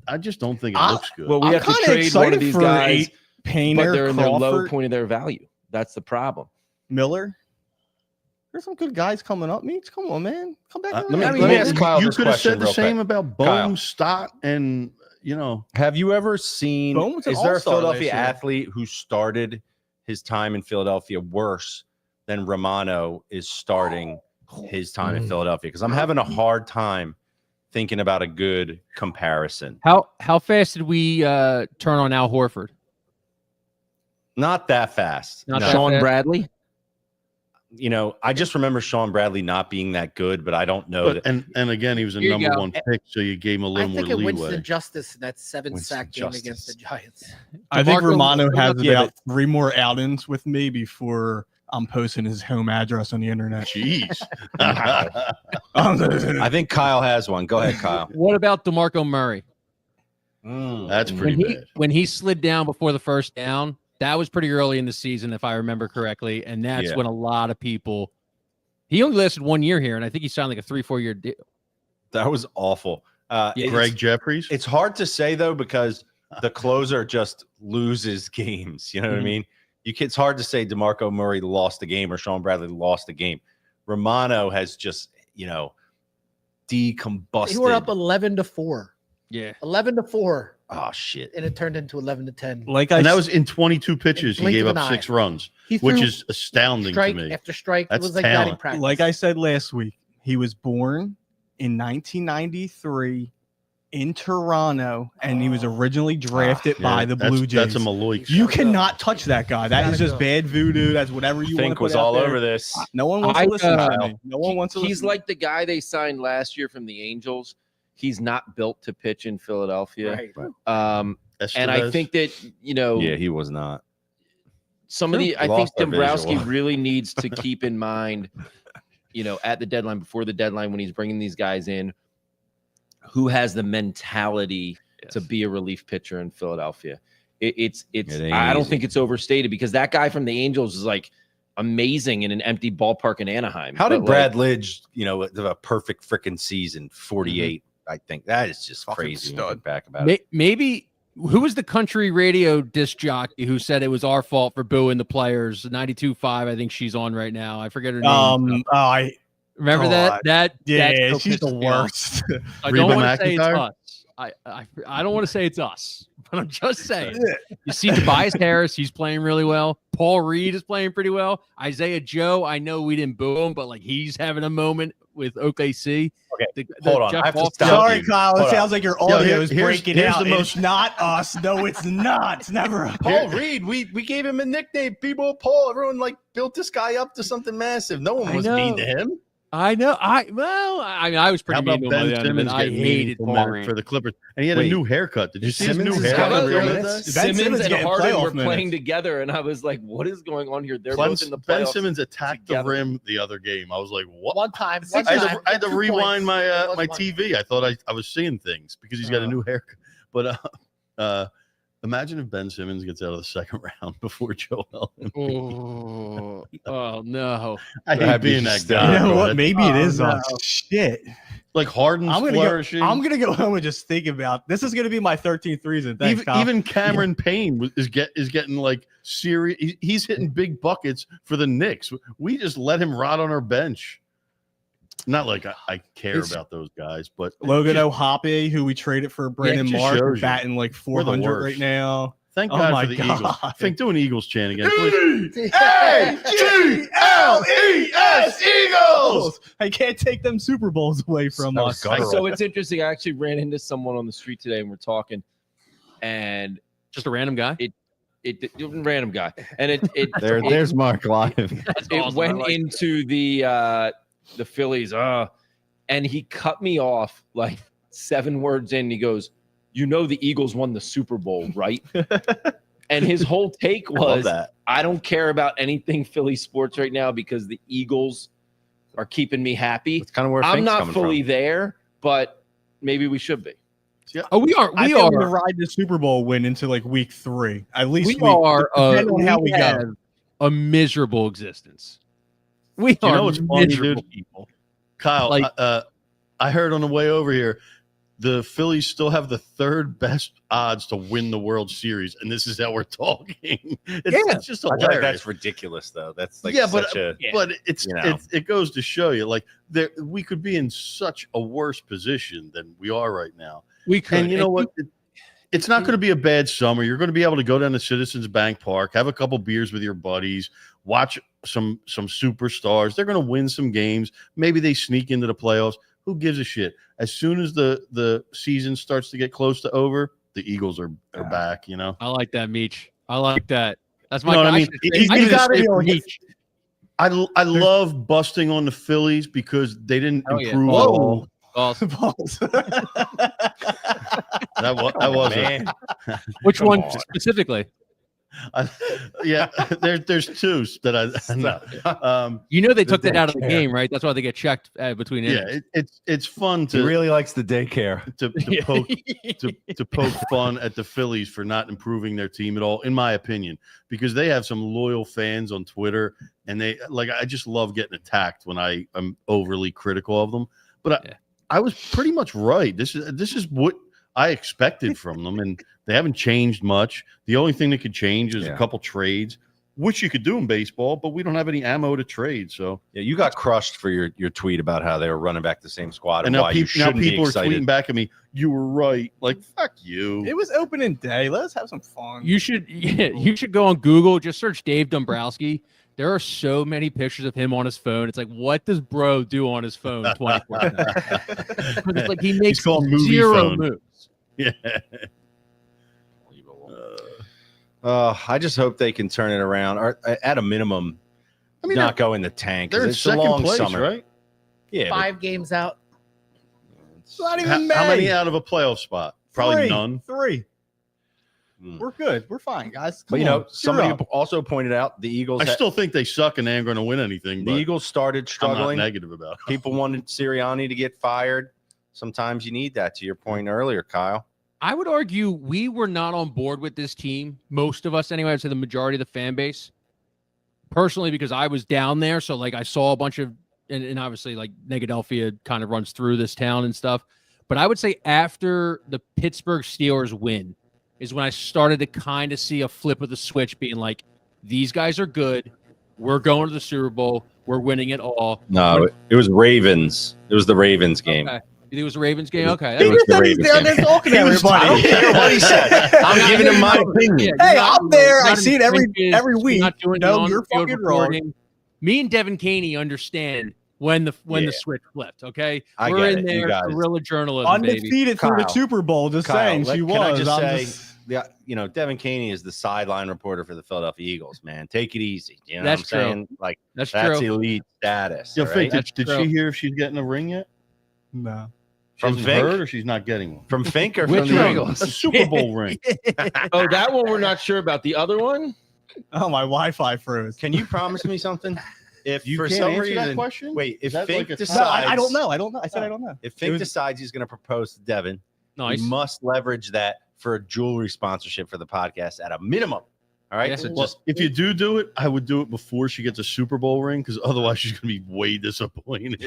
I just don't think it looks good. Well, we have to trade one of these guys, Painter, but they're in Crawford, their low point of their value. That's the problem. Miller. There's some good guys coming up. Meech, come on, man. Come back. Let me ask Kyle you this could have question said the same about Bohm, Stott, and Have you ever seen? Is there a Philadelphia athlete who started his time in Philadelphia worse than Romano is starting his time in Philadelphia? Because I'm having a hard time thinking about a good comparison. How fast did we turn on Al Horford? Not that fast. Sean Bradley. I just remember Sean Bradley not being that good, but I don't know that. And again, he was a number 1 pick, so you gave him a little more leeway. I think it Winston Justice in that 7-sack game against the Giants. I think Romano has about 3 more outings with me before I'm posting his home address on the internet. Jeez. I think Kyle has one. Go ahead, Kyle. What about DeMarco Murray? That's pretty bad. When he slid down before the first down, that was pretty early in the season, if I remember correctly. And that's when a lot of people – he only lasted 1 year here, and I think he signed like a 3-4 year deal. That was awful. Greg Jeffries? It's hard to say, though, because the closer just loses games. You know what I mean? It's hard to say DeMarco Murray lost the game or Sean Bradley lost the game. Romano has just, decombusted. They were up 11-4. Yeah. 11-4. Oh, shit. And it turned into 11-10. And that was in 22 pitches. He gave up 6 runs, which is astounding to me. After strike. That's it was like talent. practice. Like I said last week, he was born in 1993 in Toronto, and he was originally drafted by the Blue Jays. That's a Maloik. You cannot touch that guy. That is just bad voodoo. That's whatever you want to Think put was out all there. over this. No one wants to listen to me. No one wants to listen. He's like the guy they signed last year from the Angels. He's not built to pitch in Philadelphia. Right. And I think that, Yeah, he was not. I think Lost our Dombrowski visual. really needs to keep in mind, at the deadline, before the deadline, when he's bringing these guys in, who has the mentality to be a relief pitcher in Philadelphia. I don't think it's overstated, because that guy from the Angels is like amazing in an empty ballpark in Anaheim. How did Brad Lidge, have a perfect freaking season, 48? I think that is just crazy. When you look back about it. Maybe who was the country radio disc jockey who said it was our fault for booing the players? 92.5, I think she's on right now. I forget her name. I remember that. Yeah, she's the worst. I don't want to say it's us. I don't want to say it's us, but I'm just saying. You see Tobias Harris, he's playing really well. Paul Reed is playing pretty well. Isaiah Joe, I know we didn't boo him, but he's having a moment with OKC. Okay, hold on. I have to stop. Sorry, you. Kyle. It sounds like your audio is breaking here's out. the most- It's not us. No, it's not. It's never us. Paul Reed, we gave him a nickname. People, Paul. Everyone built this guy up to something massive. No one was mean to him. I know. I was pretty mean to him. Ben Simmons I hated Paul Reed for the Clippers, and he had a new haircut. Did you see his new Simmons is haircut? having Simmons and getting Harden playoff were minutes. playing together, and I was like, what is going on here? They're both in the playoffs. Ben Simmons attacked together. the rim the other game. I was like, what? One time. I had to rewind my my TV. I thought I was seeing things because he's got a new haircut. But imagine if Ben Simmons gets out of the second round before Joel. Oh no! I hate being that guy. You know bro. what? Maybe it is no. us. Shit. Like Harden's flourishing. I'm gonna go home and just think about this. Is gonna be my 13th reason. Thanks, Kyle. Even Cameron Payne is getting like serious. He's hitting big buckets for the Knicks. We just let him rot on our bench. Not like I care about those guys, but Logan O'Hoppe, who we traded for Brandon just Mark, shows you. batting like We're the 400 worst. right now. thank Oh God my for the God. Eagles. Think do an Eagles chant again, please. E-A-G-L-E-S, Eagles! I can't take them Super Bowls away from That was us. guttural. So it's interesting. I actually ran into someone on the street today, and we're talking, and Just a random guy. it random guy, and it There's Mark live. That's it awesome. went I like into the Phillies, and he cut me off like 7 words in. He goes, the Eagles won the Super Bowl, right? And his whole take was, that. I don't care about anything Philly sports right now because the Eagles are keeping me happy. It's kind of where I'm Fink's not coming fully from. there, but maybe we should be. Oh, we are. I We think we're gonna are. ride the Super Bowl win into like week 3. At least We are. depending on how we go. have a miserable existence. We You are know what's funny, miserable dude? people. Kyle, Like- I heard on the way over here, the Phillies still have the 3rd best odds to win the World Series, and this is how we're talking. It's just I feel like hilarious. that's ridiculous, though. That's like yeah, such a. but it's, you know. it goes to show you, like we could be in such a worse position than we are right now. We could. And you know what? It's not going to be a bad summer. You're going to be able to go down to Citizens Bank Park, have a couple beers with your buddies, watch some superstars. They're going to win some games. Maybe they sneak into the playoffs. Who gives a shit? As soon as the season starts to get close to over, the Eagles are back. You know. I like that, Meech. I like that. That's my. You know what I mean? I He's should gotta say be for like- Meech. I love busting on the Phillies because they didn't Oh, yeah. improve at Whoa. all. Awesome. Balls. That was Man. Which Come one on. specifically? yeah. There's 2 that I You know they took The that out of the daycare. game, right? That's why they get checked between innings. yeah. It's fun He to really likes the daycare. poke to poke fun at the Phillies for not improving their team at all, in my opinion, because they have some loyal fans on Twitter, and I just love getting attacked when I'm overly critical of them. But I was pretty much right. This is what I expected from them, and they haven't changed much. The only thing that could change is a couple trades, which you could do in baseball, but we don't have any ammo to trade. So Yeah, you got crushed for your tweet about how they were running back the same squad and now, why you now shouldn't be people are excited. tweeting back at me. You were right. Like, fuck you. It was opening day. Let us have some fun. You should go on Google, just search Dave Dombrowski, There are so many pictures of him on his phone. It's like, what does bro do on his phone 24/7? It's like he makes called movie zero phone. moves. Yeah. I just hope they can turn it around, or at a minimum, I mean, not go in the tank. 'Cause they're in it's a second long place, summer, right? Yeah, but 5 games out. It's not even How many May. out of a playoff spot? Probably none. 3. Hmm. We're good. We're fine, guys. But Come on, somebody cheer up. also pointed out the Eagles. I still think they suck and they ain't going to win anything. The But Eagles started I'm struggling. not negative about it. People wanted Sirianni to get fired. Sometimes you need that. To your point earlier, Kyle. I would argue we were not on board with this team. Most of us, anyway, I'd say the majority of the fan base. Personally, because I was down there, so like I saw a bunch of, and obviously like Negadelphia kind of runs through this town and stuff. But I would say after the Pittsburgh Steelers win is when I started to kind of see a flip of the switch, being like, these guys are good. We're going to the Super Bowl. We're winning it all. No, it was Ravens. It was the Ravens game. Okay. You think it was a Ravens game? Okay. It was the He's Ravens down there game. talking to everybody. I don't care what he said. I'm giving him my opinion. Hey, I'm there. I see it every You're week. not doing the No, on-field you're fucking wrong. reporting. Me and Devin Caney understand when the switch flipped. Okay, I we're get in it, you there guys. guerrilla journalism, baby. Undefeated through the Kyle. Super Bowl. Just Kyle, saying, she can I was. just I'm say, just- Devin Caney is the sideline reporter for the Philadelphia Eagles. Man, take it easy. You know That's what I'm saying? true. Like That's that's true. elite status. Yo, all Fink, right? did she hear if she's getting a ring yet? No. She From hasn't Fink? heard or she's not getting one? From Fink or Which from the ring? Eagles? A Super Bowl ring. Oh, that one we're not sure about. The other one? Oh, my Wi-Fi froze. Can you promise me something? If You for can't some answer that reason, question? wait, if Is that Fink like a- decides, No, I don't know. I don't know. I said I don't know. If It Fink was- decides he's going to propose to Devin, Nice. he must leverage that for a jewelry sponsorship for the podcast at a minimum. All right, Yeah. so Well, just if you do it, I would do it before she gets a Super Bowl ring because otherwise she's going to be way disappointed.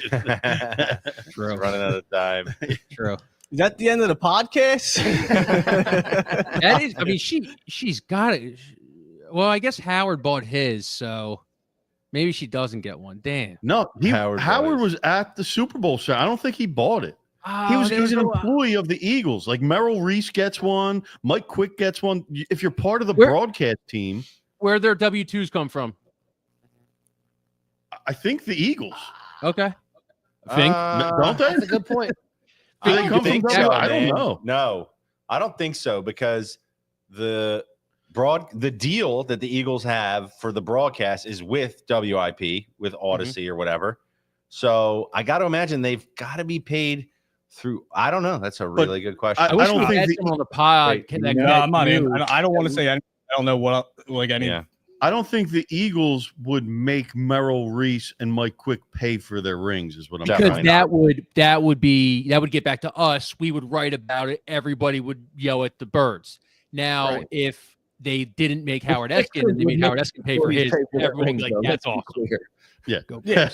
True. running out of time. True. Is that the end of the podcast? That is. I mean, she's got it. Well, I guess Howard bought his, so maybe she doesn't get one. Damn. No, Howard Howard was. was at the Super Bowl show. I don't think he bought it. Oh, He's an employee of the Eagles. Like Merrill Reese gets one, Mike Quick gets one. If you're part of the Where- broadcast team, Where their W-2s come from? I think the Eagles. Okay. Think. Don't they? That's a good point. Do they I come think from so, W? I don't man. know. No, I don't think so because the deal that the Eagles have for the broadcast is with WIP, with Odyssey or whatever. So I got to imagine they've got to be paid through. I don't know. That's a really good question. I wish don't we think had the- someone on the pod. Wait, that No, that I'm not in. knew. I don't want to say. I don't know what like any. Yeah. I don't think the Eagles would make Merrill Reese and Mike Quick pay for their rings. Is what I'm Because Definitely that would get back to us. We would write about it. Everybody would yell at the birds. Now, Right. if they didn't make Howard Eskin and they made Howard Eskin pay for his, everyone would be like, that's awesome. Yeah. Go. Yeah.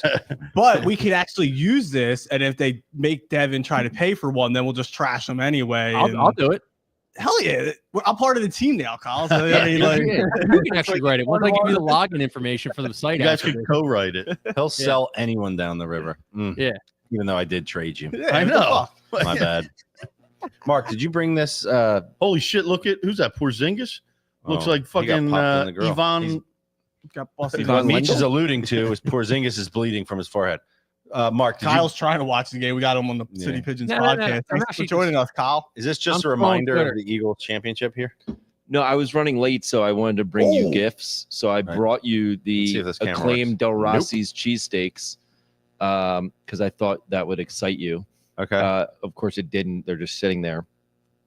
But we could actually use this, and if they make Devin try to pay for one, then we'll just trash them anyway. and- I'll do it. Hell yeah! I'm part of the team now, Kyle. So, Yeah, I mean, like, you can actually write it. Once I give you the login information for the site, You guys after could this. co-write it. He'll sell anyone down the river. Yeah. Even though I did trade you. yeah, I what the know. fuck? My bad. Mark, did you bring this? Holy shit! Look at who's that? Porzingis looks like he got fucking popped in the grill. Ivan. Got busted. What Ivan Meach is Lendl. alluding to is Porzingis is bleeding from his forehead. Mark, Kyle's trying to watch the game. We got him on the Yeah. City Pigeons No, podcast. no, no. I'm Thanks for actually joining us, Kyle. is this just I'm a scrolling reminder Twitter. of the Eagles championship here? No, I was running late, so I wanted to bring you Oh. gifts. So I Right. brought you Let's see the if this camera acclaimed works. Del Rossi's cheesesteaks because I thought that would excite you. Okay. Of course, it didn't. They're just sitting there.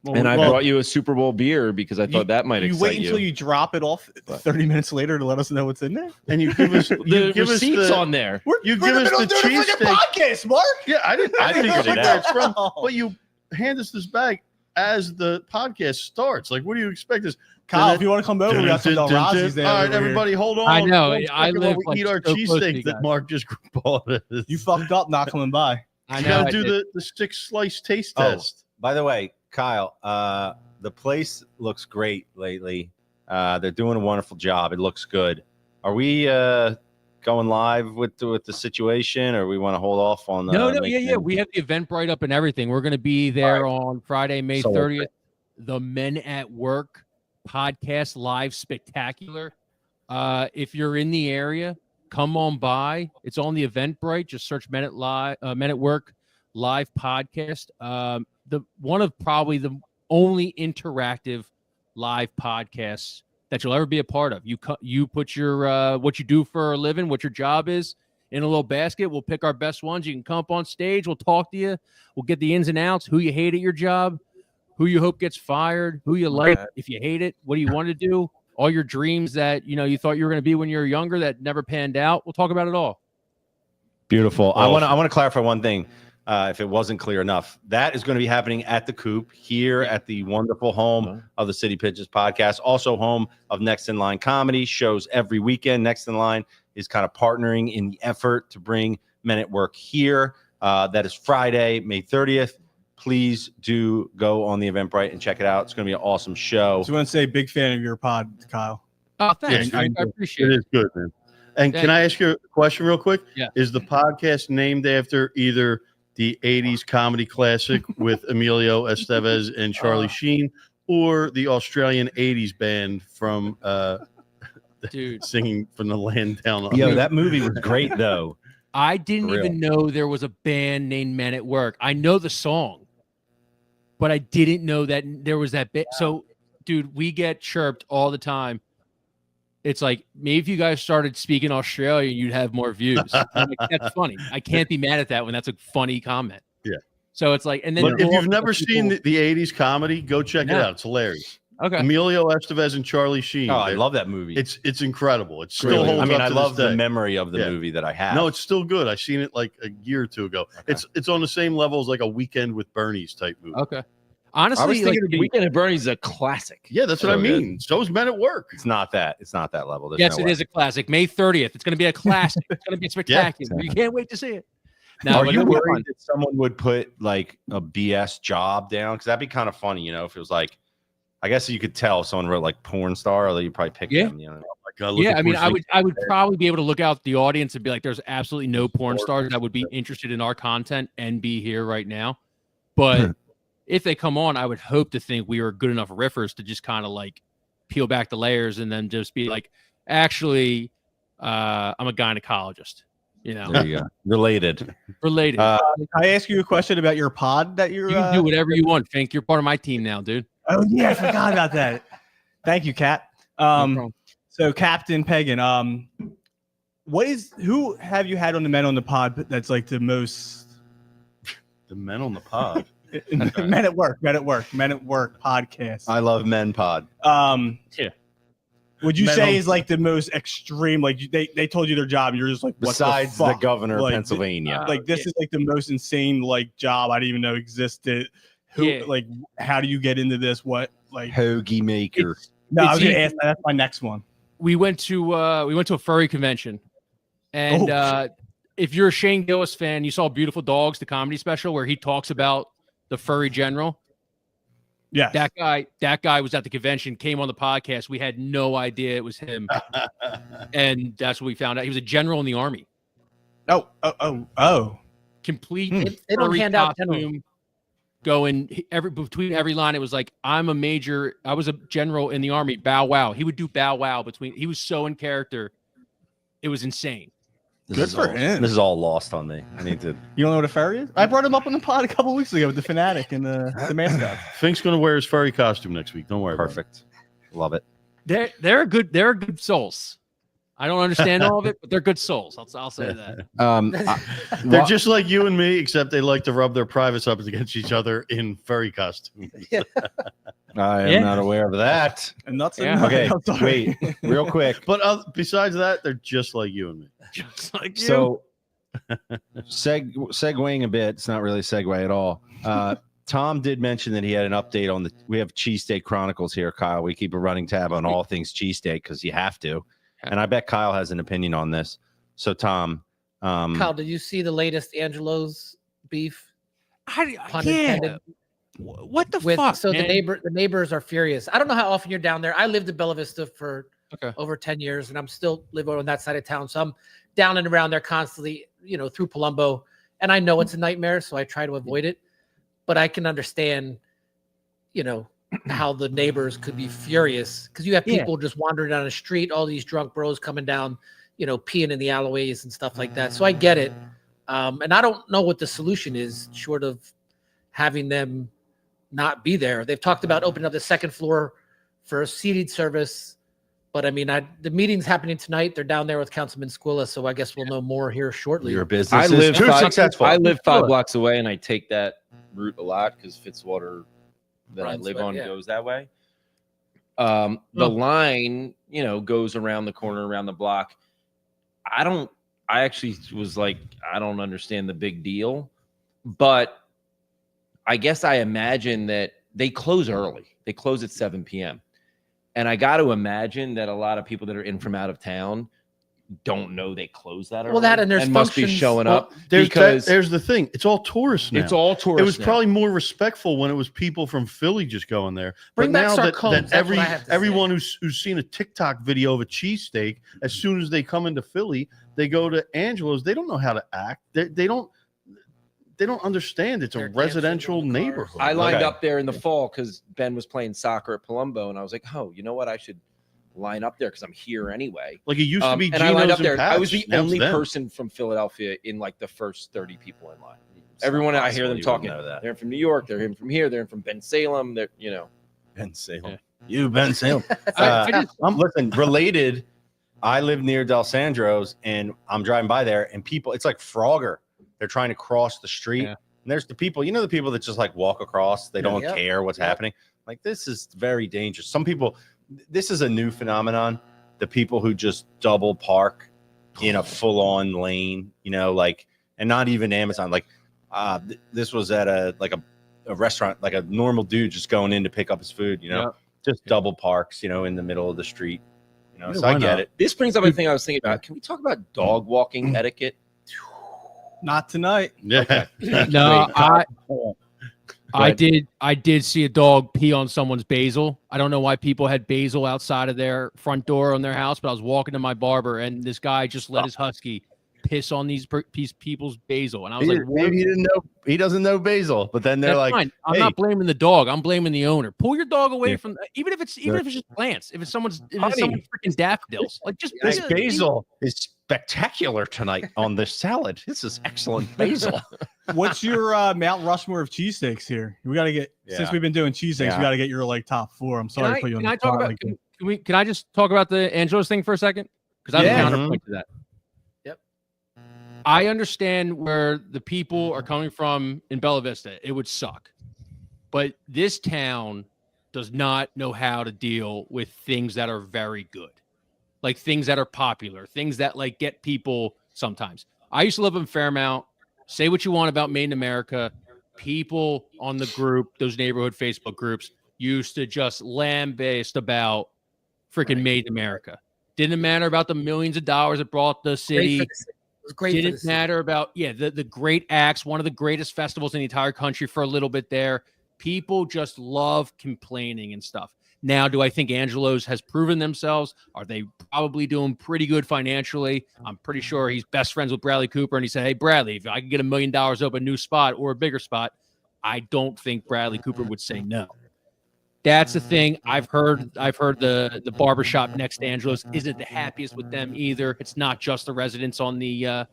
Well, And I well, brought you a Super Bowl beer because I thought that might you excite wait you. until you drop it off But- 30 minutes later to let us know what's in there. And you give us the receipts on there. You give us the cheesesteak. podcast, Mark. Yeah, I didn't I know figured it where out. it's from. But you hand us this bag as the podcast starts. Like, what do you expect? This Kyle, if you want to come over, we got some Del Rossis there. All right, over here. everybody, hold on. I know, One I second live, while we like, eat our so close to you cheesesteak that guys. Mark just bought us. You fucked up not coming by. I You know. gotta I do did. the 6-slice taste Oh. test. By the way, Kyle, the place looks great lately. They're doing a wonderful job. It looks good. Are we going live with the situation, or we want to hold off on the? No, yeah. making- We have the Eventbrite up and everything. We're going to be there on Friday, May So 30th. The Men at Work podcast live spectacular. If you're in the area, come on by. It's on the Eventbrite. Just search Men at Work live podcast. The one of probably the only interactive live podcasts that you'll ever be a part of. You put your what you do for a living, what your job is, in a little basket. We'll pick our best ones. You can come up on stage. We'll talk to you. We'll get the ins and outs. Who you hate at your job, who you hope gets fired, who you like. If you hate it, what do you want to do? All your dreams that you thought you were going to be when you were younger that never panned out. We'll talk about it all. Beautiful. I want to clarify one thing. If it wasn't clear enough, that is going to be happening at the Coop here at the wonderful home of the City Pitches podcast, also home of Next in Line Comedy, shows every weekend. Next in Line is kind of partnering in the effort to bring Men at Work here. That is Friday, May 30th. Please do go on the Eventbrite and check it out. It's going to be an awesome show. So I want to say big fan of your pod, Kyle. Oh, thanks. I appreciate it. It is good, man. And can I ask you a question real quick? Yeah. Is the podcast named after either the 80s comedy classic with Emilio Estevez and Charlie Sheen, or the Australian 80s band from dude singing from the land down under? Yo, that movie was great, though. I didn't even know there was a band named Men at Work. I know the song, but I didn't know that there was that bit. So, dude, we get chirped all the time. It's like, maybe if you guys started speaking Australian, you'd have more views. I'm like, that's funny. I can't be mad at that when that's a funny comment. Yeah. So it's like, and then But if you've never seen the 80s comedy, go check it out. It's hilarious. Okay. Emilio Estevez and Charlie Sheen. Oh, I love that movie. It's incredible. It's still Really? holds I mean, up I to love this the day. memory of the movie that I have. No, it's still good. I seen it like a year or two ago. Okay. It's on the same level as like a Weekend with Bernie's type movie. Okay. I was Honestly, like, thinking Weekend at Bernie's is a classic. Yeah, that's what So I mean. So's Men at Work. It's not that. It's not that level. There's yes, no it way. is a classic. May 30th. It's going to be a classic. It's going to be spectacular. You can't wait to see it. Now, Are you worried that someone would put like a BS job down? Because that'd be kind of funny, if it was like, I guess you could tell if someone wrote like porn star, or you probably pick them. Oh my God, look Yeah, at I mean, Pussy. I would probably be able to look out the audience and be like, there's absolutely no porn stars that would be interested in our content and be here right now. But if they come on, I would hope to think we are good enough riffers to just kind of like peel back the layers and then just be like, actually, I'm a gynecologist. There you go. Related. Related. Can I ask you a question about your pod that you're You can do whatever you want, Fink. You're part of my team now, dude. Oh yeah, I forgot about that. Thank you, Kat. So Captain Pagan, who have you had on the Men on the Pod that's like the most The Men on the Pod. Men at Work podcast? I love Men Pod. Yeah. Would you Men say on- is like the most extreme? Like they told you their job, and you're just like, what Besides the, the fuck? governor of Like, Pennsylvania. Like this is like the most insane like job I didn't even know existed. Who like how do you get into this? What like Hoagie maker. No, I was gonna easy. ask that. That's my next one. We went to a furry convention, and if you're a Shane Gillis fan, you saw Beautiful Dogs, the comedy special where he talks about the furry general. Yeah, that guy was at the convention, came on the podcast. We had no idea it was him, and that's what we found out. He was a general in the army. Oh. Complete. They don't furry hand out costume, going between every line. It was like, I was a general in the army. Bow wow. He would do bow wow he was so in character. It was insane. Good for him. This is all lost on me. I need to. You don't know what a furry is? I brought him up on the pod a couple weeks ago with the fanatic and the mascot. Fink's gonna wear his furry costume next week. Don't worry. about it. Perfect. Love it. They're good souls. I don't understand all of it, but they're good souls. I'll say that. They're just like you and me, except they like to rub their privates up against each other in furry costumes. I am not aware of that. And that's Okay, wait, real quick. But besides that, they're just like you and me. Just like you. So, segueing a bit, it's not really a segue at all. Tom did mention that he had an update on we have Cheesesteak Chronicles here, Kyle. We keep a running tab on all things cheesesteak because you have to. And I bet Kyle has an opinion on this. So, Tom. Kyle, did you see the latest Angelo's beef? Pun Yeah. intended. What the With, fuck? so man? the neighbors are furious. I don't know how often you're down there. I lived in Bella Vista for Okay. over 10 years, and I'm still living on that side of town. So I'm down and around there constantly, through Palumbo. And I know it's a nightmare, so I try to avoid it. But I can understand, how the neighbors could be furious because you have people just wandering down the street, all these drunk bros coming down, peeing in the alleyways and stuff like that. So I get it. And I don't know what the solution is short of having them not be there. They've talked about opening up the second floor for a seated service. But I mean, the meeting's happening tonight. They're down there with Councilman Squilla, so I guess we'll know more here shortly. Your business is too successful. I live 5 blocks away, and I take that route a lot because Fitzwater that I live on goes that way. The line, goes around the corner, around the block. I actually was like, I don't understand the big deal, but I guess I imagine that they close early. They close at 7 p.m. And I got to imagine that a lot of people that are in from out of town don't know they close that early. Well, that and there's must be showing up because there's the thing. It's all tourists now. It's all tourists. It was probably more respectful when it was people from Philly just going there. Bring but back now Sarcombs, that everyone who's seen a TikTok video of a cheesesteak, as soon as they come into Philly, they go to Angelo's. They don't know how to act. They don't understand. It's a residential neighborhood. I lined up there in the fall because Ben was playing soccer at Palumbo, and I was like, oh, you know what? I should line up there because I'm here anyway. Like it used to be. And I lined up there. Patch. I was the Now only person from Philadelphia in like the first 30 people in line. Everyone I hear them talking. They're from New York. They're from here. They're from Ben Salem. They're Ben Salem. Yeah. You Ben Salem. Listen, related. I live near Del Sandro's, and I'm driving by there, and people. It's like Frogger. They're trying to cross the street. Yeah. And there's the people, the people that just like walk across. They don't care what's happening. Like, this is very dangerous. Some people, this is a new phenomenon. The people who just double park in a full on lane, and not even Amazon. Like, this was at a restaurant, like a normal dude just going in to pick up his food, just double parks, in the middle of the street, so I get it. This brings up a thing I was thinking about. Can we talk about dog walking etiquette? Not tonight. Yeah. Okay. No, I did see a dog pee on someone's basil. I don't know why people had basil outside of their front door on their house, but I was walking to my barber and this guy just let his husky piss on these people's basil. And I was maybe he didn't know, he doesn't know basil, but then they're like, fine. I'm not blaming the dog. I'm blaming the owner. Pull your dog away from, even if it's just plants, if it's someone's freaking daffodils, like just this basil is spectacular tonight on this salad. This is excellent basil. What's your Mount Rushmore of cheesesteaks here? We got to get, since we've been doing cheesesteaks, we got to get your top 4. I'm sorry to put you on the spot. Can I just talk about the Angelo's thing for a second? Because I have a counterpoint to that. I understand where the people are coming from in Bella Vista. It would suck. But this town does not know how to deal with things that are very good. Like things that are popular, things that like get people sometimes. I used to live in Fairmount. Say what you want about Made in America. People on the group, those neighborhood Facebook groups, used to just lambaste about freaking Made in America. Didn't matter about the millions of dollars it brought the city. Didn't matter about the great acts, one of the greatest festivals in the entire country for a little bit there. People just love complaining and stuff. Now, do I think Angelo's has proven themselves? Are they probably doing pretty good financially? I'm pretty sure he's best friends with Bradley Cooper, and he said, "Hey, Bradley, if I could get $1 million up a new spot or a bigger spot," I don't think Bradley Cooper would say no. That's the thing. I've heard the barbershop next to Angelo's isn't the happiest with them either. It's not just the residents on the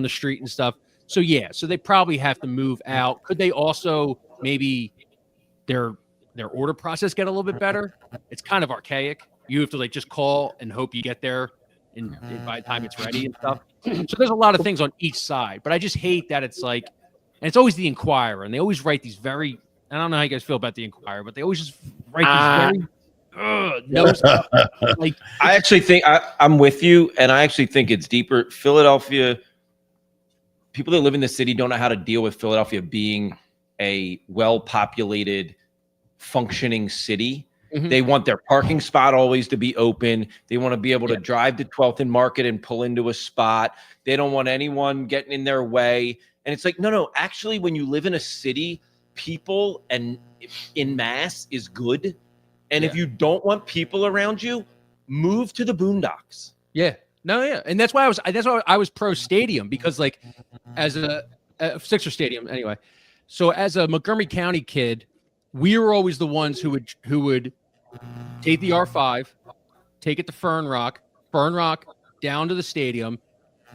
street and stuff. So so they probably have to move out. Could they also maybe their order process get a little bit better? It's kind of archaic. You have to like just call and hope you get there and by the time it's ready and stuff. So there's a lot of things on each side, but I just hate that it's like, and it's always the Inquirer, and they always write these very, I don't know how you guys feel about the Inquirer, but they always just write these very no stuff. Like, I actually think I'm with you, and I actually think it's deeper. Philadelphia, people that live in the city don't know how to deal with Philadelphia being a well-populated, functioning city. Mm-hmm. They want their parking spot always to be open. They want to be able to drive to 12th and Market and pull into a spot. They don't want anyone getting in their way. And it's like, no, actually, when you live in a city, people and in mass is good. And if you don't want people around you, move to the boondocks. And that's why I was pro stadium, because like as a Sixer stadium anyway. So as a Montgomery County kid, we were always the ones who would take the R5, take it to Fern Rock down to the stadium,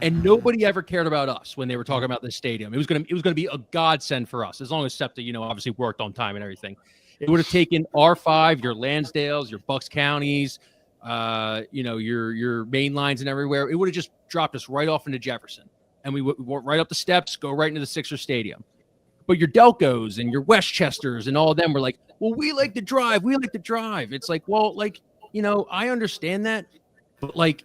and nobody ever cared about us when they were talking about the stadium. It was gonna be a godsend for us, as long as SEPTA, obviously worked on time and everything. It would have taken R5, your Lansdales, your Bucks counties, your main lines and everywhere. It would have just dropped us right off into Jefferson, and we went right up the steps, go right into the Sixers Stadium. But your Delcos and your Westchesters and all of them were like, well, we like to drive. It's like, well, like, I understand that, but like,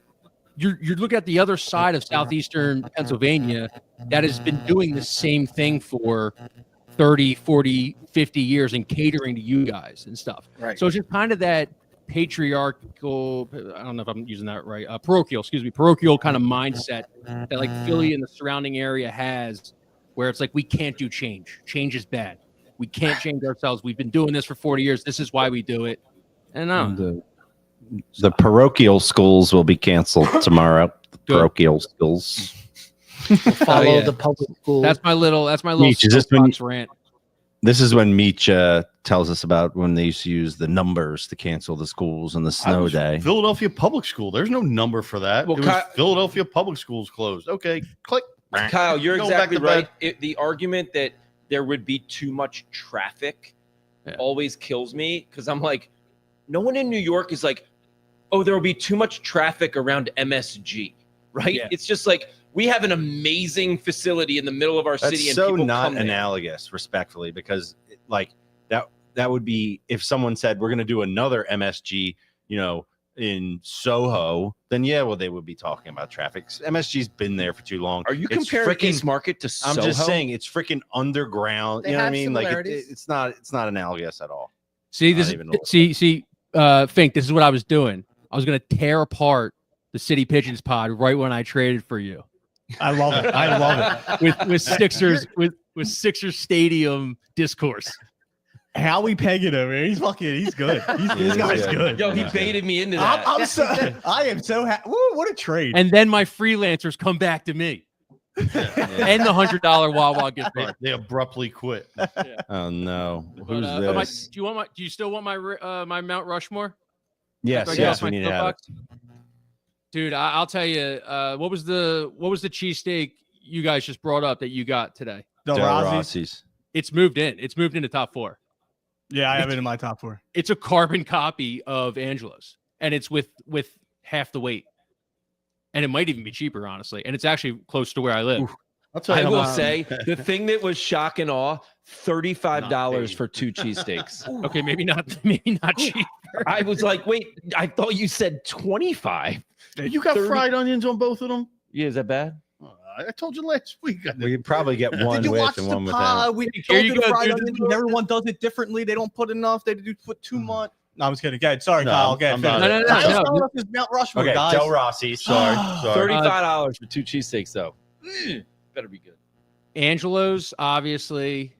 you're looking at the other side of southeastern Pennsylvania that has been doing the same thing for 30, 40, 50 years and catering to you guys and stuff. Right. So it's just kind of that patriarchal, I don't know if I'm using that right, parochial kind of mindset that like Philly and the surrounding area has, where it's like, we can't do change. Change is bad. We can't change ourselves. We've been doing this for 40 years. This is why we do it. And the parochial schools will be canceled tomorrow. Parochial schools. We'll follow the public school. That's my little Meech, is this when, rant. This is when Meech tells us about when they used to use the numbers to cancel the schools on the snow day. Philadelphia Public School. There's no number for that. Well, It was Philadelphia Public Schools closed. Okay, click. Kyle, you're Going back exactly to right. The argument that there would be too much traffic always kills me, because I'm like, no one in New York is like, oh, there will be too much traffic around MSG, right? Yeah. It's just like, we have an amazing facility in the middle of our city. That's And so people not come there. analogous, respectfully, because like that would be if someone said we're going to do another MSG, in Soho, then they would be talking about traffic. MSG's been there for too long. Are you It's comparing East Market to Soho? I'm just saying it's freaking underground. They You know what I have mean? Like similarities. it's not analogous at all. See, Not this even a little. Fink, this is what I was doing. I was going to tear apart the City Pigeons pod right when I traded for you. I love it. with Sixers Stadium discourse. Howie Pagan over here. He's good. This guy's good. Yo, he baited me into that. I am so happy. What a trade. And then my freelancers come back to me. And the $100 Wawa gift card. They abruptly quit. Oh no. But, Who's this? do you still want my Mount Rushmore? Yes, Do I get yes, off we my need to have it. soapbox? Dude, I'll tell you. What was the cheesesteak you guys just brought up that you got today? Del Del Rossi's. Rossi's. It's moved in. It's moved into top 4. Yeah, I have it in my top 4. It's a carbon copy of Angelo's, and it's with half the weight, and it might even be cheaper, honestly. And it's actually close to where I live. Oof. I'll tell you I how will much- say the thing that was shock and awe: $35 for 2 cheesesteaks. Okay, maybe not cheap. I was like, wait, I thought you said 25. You got 30 fried onions on both of them? Yeah, is that bad? I told you last week. We could probably get one Did you with watch and the one without. pod? We Here told you you the go, fried dude. onions, and everyone does it differently. They don't put enough. They do put too much. No, I'm just kidding. Go ahead. Sorry, No, Kyle. Go ahead. I'm not. Finish. No. Kyle's telling us his Mount Rushmore, Okay, guys. Del Rossi's. Sorry. $35 for 2 cheesesteaks, though. Better be good. Angelo's, obviously.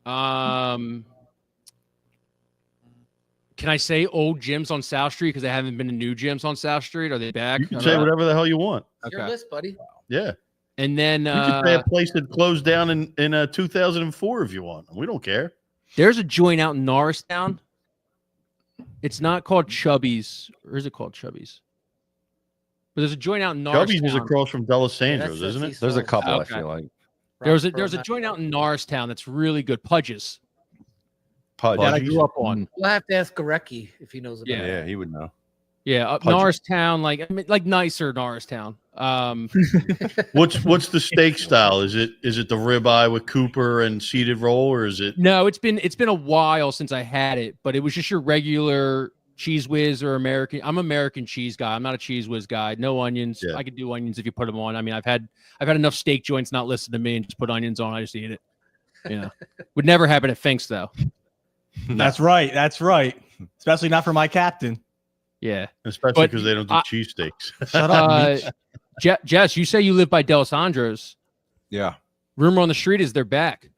Can I say old gyms on South Street because there haven't been new gyms on South Street? Are they back? You can say whatever the hell you want. Your Okay. list, buddy. Yeah. And then You can say a place that closed down in 2004 if you want. We don't care. there's a joint out in Norristown. It's not called Chubby's, or is it called Chubby's? But there's a joint out in Norristown. Chubby's is across from Delisandro's, isn't it? There's a couple. Okay. I feel like There's a joint out in Norristown that's really good. Pudge's. Pudge. That I grew up on. We'll have to ask Gorecki if he knows about Yeah. it. Yeah, he would know. Yeah, up Pudge's. Norristown, like nicer Norristown. What's the steak style? Is it the ribeye with Cooper and seeded roll, or is it? No, it's been a while since I had it, but it was just your regular cheese whiz or American. I'm American cheese guy. I'm not a cheese whiz guy. No onions. Yeah. I could do onions if you put them on. I mean, I've had enough steak joints not listed to me and just put onions on. I just eat it. Yeah, would never happen at Fink's though. That's right. That's right. Especially not for my captain. Yeah. Especially But because they don't do I- cheesesteaks. Shut up. Mitch. Jess, you say you live by Delisandro's. Yeah. Rumor on the street is they're back.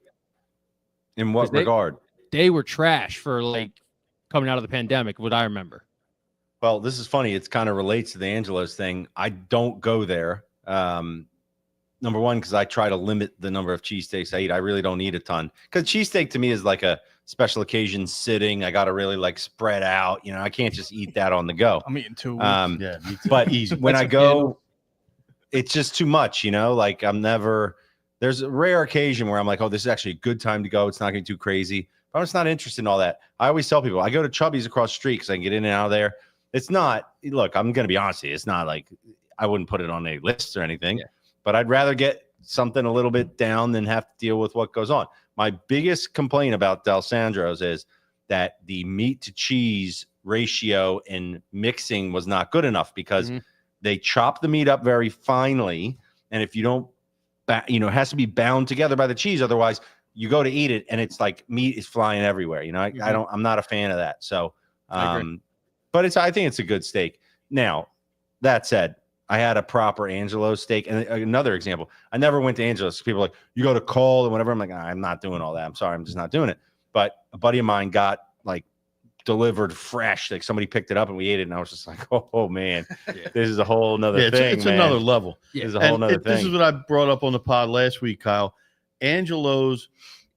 In what Is they- regard? They were trash for like coming out of the pandemic, what I remember. Well, this is funny. It's kind of relates to the Angelo's thing. I don't go there. Number one, because I try to limit the number of cheesesteaks I eat. I really don't eat a ton. Because cheesesteak to me is like a special occasion sitting. I got to really like spread out. You know, I can't just eat that on the go. I'm eating 2 weeks. Yeah, me too. But Easy. when I go, it's just too much, you know, like there's a rare occasion where I'm like, oh, this is actually a good time to go. It's not getting too crazy. But I'm just not interested in all that. I always tell people I go to Chubby's across the street because I can get in and out of there. It's not, look, I'm going to be honest with you. It's not like I wouldn't put it on a list or anything, but I'd rather get something a little bit down than have to deal with what goes on. My biggest complaint about D'Alessandro's is that the meat to cheese ratio and mixing was not good enough because they chop the meat up very finely. And if you don't, it has to be bound together by the cheese. Otherwise, you go to eat it and it's like meat is flying everywhere. You know, I'm not a fan of that. So, but I think it's a good steak. Now, that said, I had a proper Angelo's steak. And another example, I never went to Angelo's. People are like, you go to Cole and whatever. I'm like, I'm not doing all that. I'm sorry. I'm just not doing it. But a buddy of mine got like delivered fresh. Like somebody picked it up and we ate it. And I was just like, oh man, this is a whole nother thing. It's another level. This is a whole nother thing. This is what I brought up on the pod last week, Kyle. Angelo's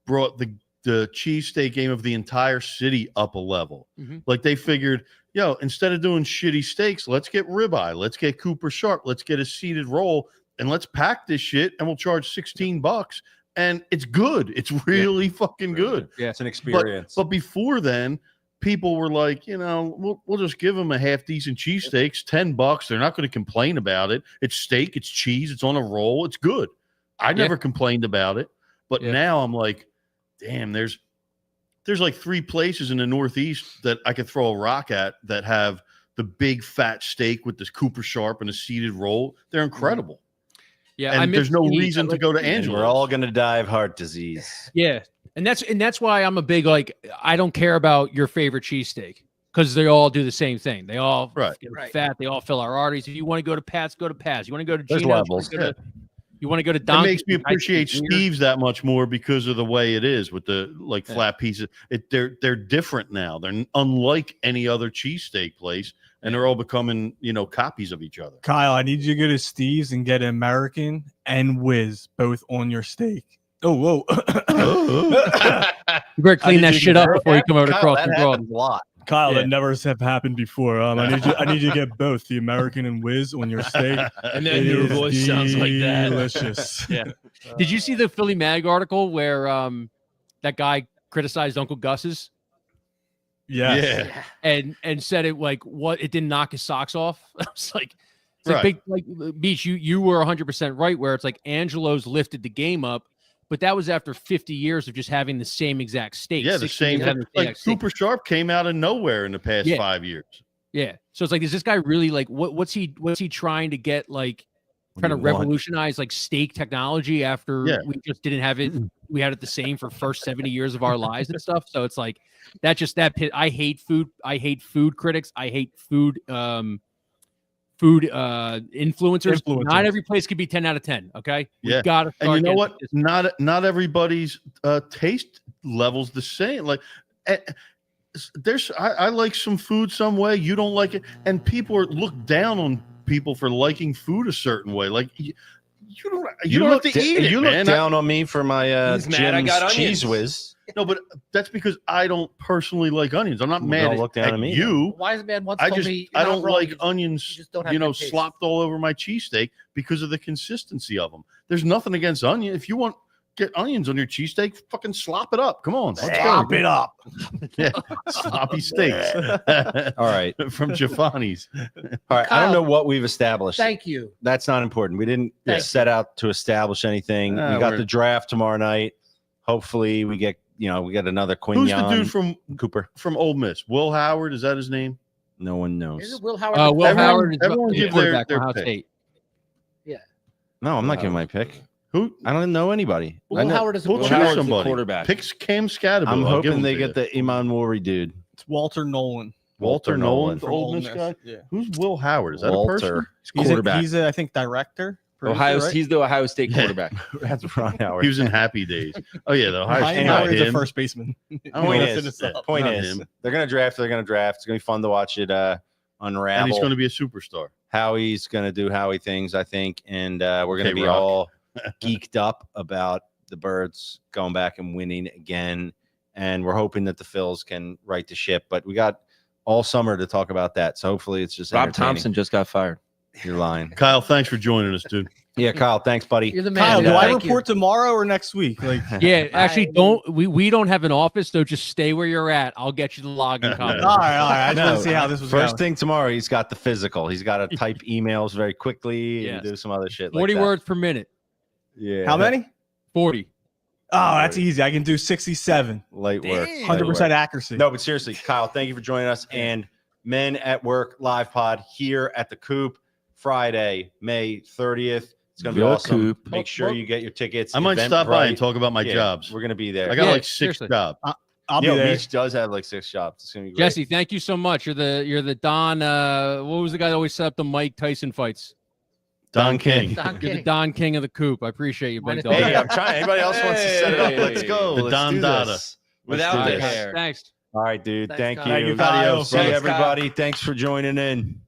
brought the cheesesteak game of the entire city up a level. Like they figured, instead of doing shitty steaks, let's get ribeye, let's get Cooper Sharp, let's get a seeded roll, and let's pack this shit, and we'll charge $16. And it's good. It's really fucking good. Yeah, it's an experience. But before then, people were like, we'll just give them a half decent cheesesteaks, $10. They're not going to complain about it. It's steak, it's cheese, it's on a roll, it's good. I never complained about it. But now I'm like, damn, there's like 3 places in the Northeast that I could throw a rock at that have the big fat steak with this Cooper Sharp and a seeded roll. They're incredible. Yeah, and there's no reason to go to Angelo's. We're all going to die of heart disease. Yeah, and that's why I'm a big I don't care about your favorite cheesesteak because they all do the same thing. They all get fat. They all fill our arteries. If you want to go to Pat's, go to Pat's. You want to go to Gino's, levels. You want to go to Don. It makes me appreciate Steve's that much more because of the way it is with the flat pieces. They're different now. They're unlike any other cheesesteak place, and they're all becoming copies of each other. Kyle, I need you to go to Steve's and get American and Whiz both on your steak. Oh, whoa! You better clean that shit up before you come over to Cross the Broad. A lot. Kyle, that never have happened before. I need you to get both the American and Whiz on your steak. And then your voice sounds like that. Delicious. Yeah. Did you see the Philly Mag article where that guy criticized Uncle Gus's? Yes. Yeah. And said it it didn't knock his socks off. I was like, it's big Beach. You were 100% right. Where it's like Angelo's lifted the game up. But that was after 50 years of just having the same exact steak. Yeah, the same. Like Cooper Sharp came out of nowhere in the past 5 years. Yeah. So it's like, is this guy really what's he trying to get trying to revolutionize steak technology after we just didn't have it? We had it the same for first 70 years of our lives and stuff. So it's like that pit. I hate food. I hate food critics. I hate food influencers. Not every place could be 10 out of 10. Okay. We've got to. And you know what? Not everybody's taste levels the same. Like I like some food some way. You don't like it. And people look down on people for liking food a certain way. Like you don't have to eat it. You look down on me for my Jim's Cheese Whiz. No, but that's because I don't personally like onions. I'm not mad at you. Wise man once told me I don't like onions, slopped all over my cheesesteak because of the consistency of them. There's nothing against onion. If you want get onions on your cheesesteak, fucking slop it up. Come on. Slop it up. Yeah, sloppy steaks. All right. From Giovanni's. All right. Kyle, I don't know what we've established. Thank you. That's not important. We didn't set out to establish anything. We got the draft tomorrow night. Hopefully we get another Quignon. Who's the dude from Cooper? From Ole Miss? Will Howard? Is that his name? No one knows. Is it Will Howard? Will Howard is everyone give their pick. State. Yeah. No, I'm not giving my pick. Who? I don't know anybody. Will Howard is a quarterback. Picks Cam Scatterbo. I'm hoping they get the Iman Wari dude. It's Walter Nolan. Walter Nolan, the Ole Ole Miss Miss. guy. Yeah. Who's Will Howard? Is that a person? Quarterback. He's I think director. He's the Ohio State quarterback. That's Ron Howard. He was in Happy Days. Oh yeah, the Ohio State. Howard's a first baseman. Point is, they're gonna draft. It's gonna be fun to watch it unravel. And he's gonna be a superstar. Howie's gonna do Howie things, I think, and we're gonna be all geeked up about the Birds going back and winning again and we're hoping that the Phils can right the ship. But we got all summer to talk about that, so hopefully it's just Rob entertaining. Thompson just got fired. You're lying. Kyle, thanks for joining us, dude. Yeah, Kyle, thanks, buddy. You're the man. Kyle, dude. do I Thank you. report tomorrow or next week? Like, Yeah, actually, we don't have an office, so just stay where you're at. I'll get you the login copy. all right. I just want to see how this was First going. thing tomorrow, he's got the physical. He's got to type emails very quickly and Yes. do some other shit. 40 like that. words per minute. Yeah. How many? 40. Oh, that's easy. I can do 67. Light work. Damn. light 100% work. accuracy. No, but seriously, Kyle, thank you for joining us. And Men at Work live pod here at the Coop Friday, May 30th. It's going to be The awesome. Coop. Make sure you get your tickets. I might stop by and talk about my Yeah, jobs. We're going to be there. I got Yeah, like 6 seriously. jobs. I'll be Yo, there. Meach does have like 6 shops. It's going to be great. Jesse, thank you so much. You're the Don. What was the guy that always set up the Mike Tyson fights? Don King. Don You're the King. Don King of the Coop. I appreciate you, big Minus dog. Hey, I'm trying. Anybody else wants to set it up? Let's go. The Let's Don do Dada. this. Without Let's do the this. hair. Thanks. All right, dude. Thanks, Thank Kyle. you. Thank you, Kyle. See Thanks, everybody. Thanks for joining in.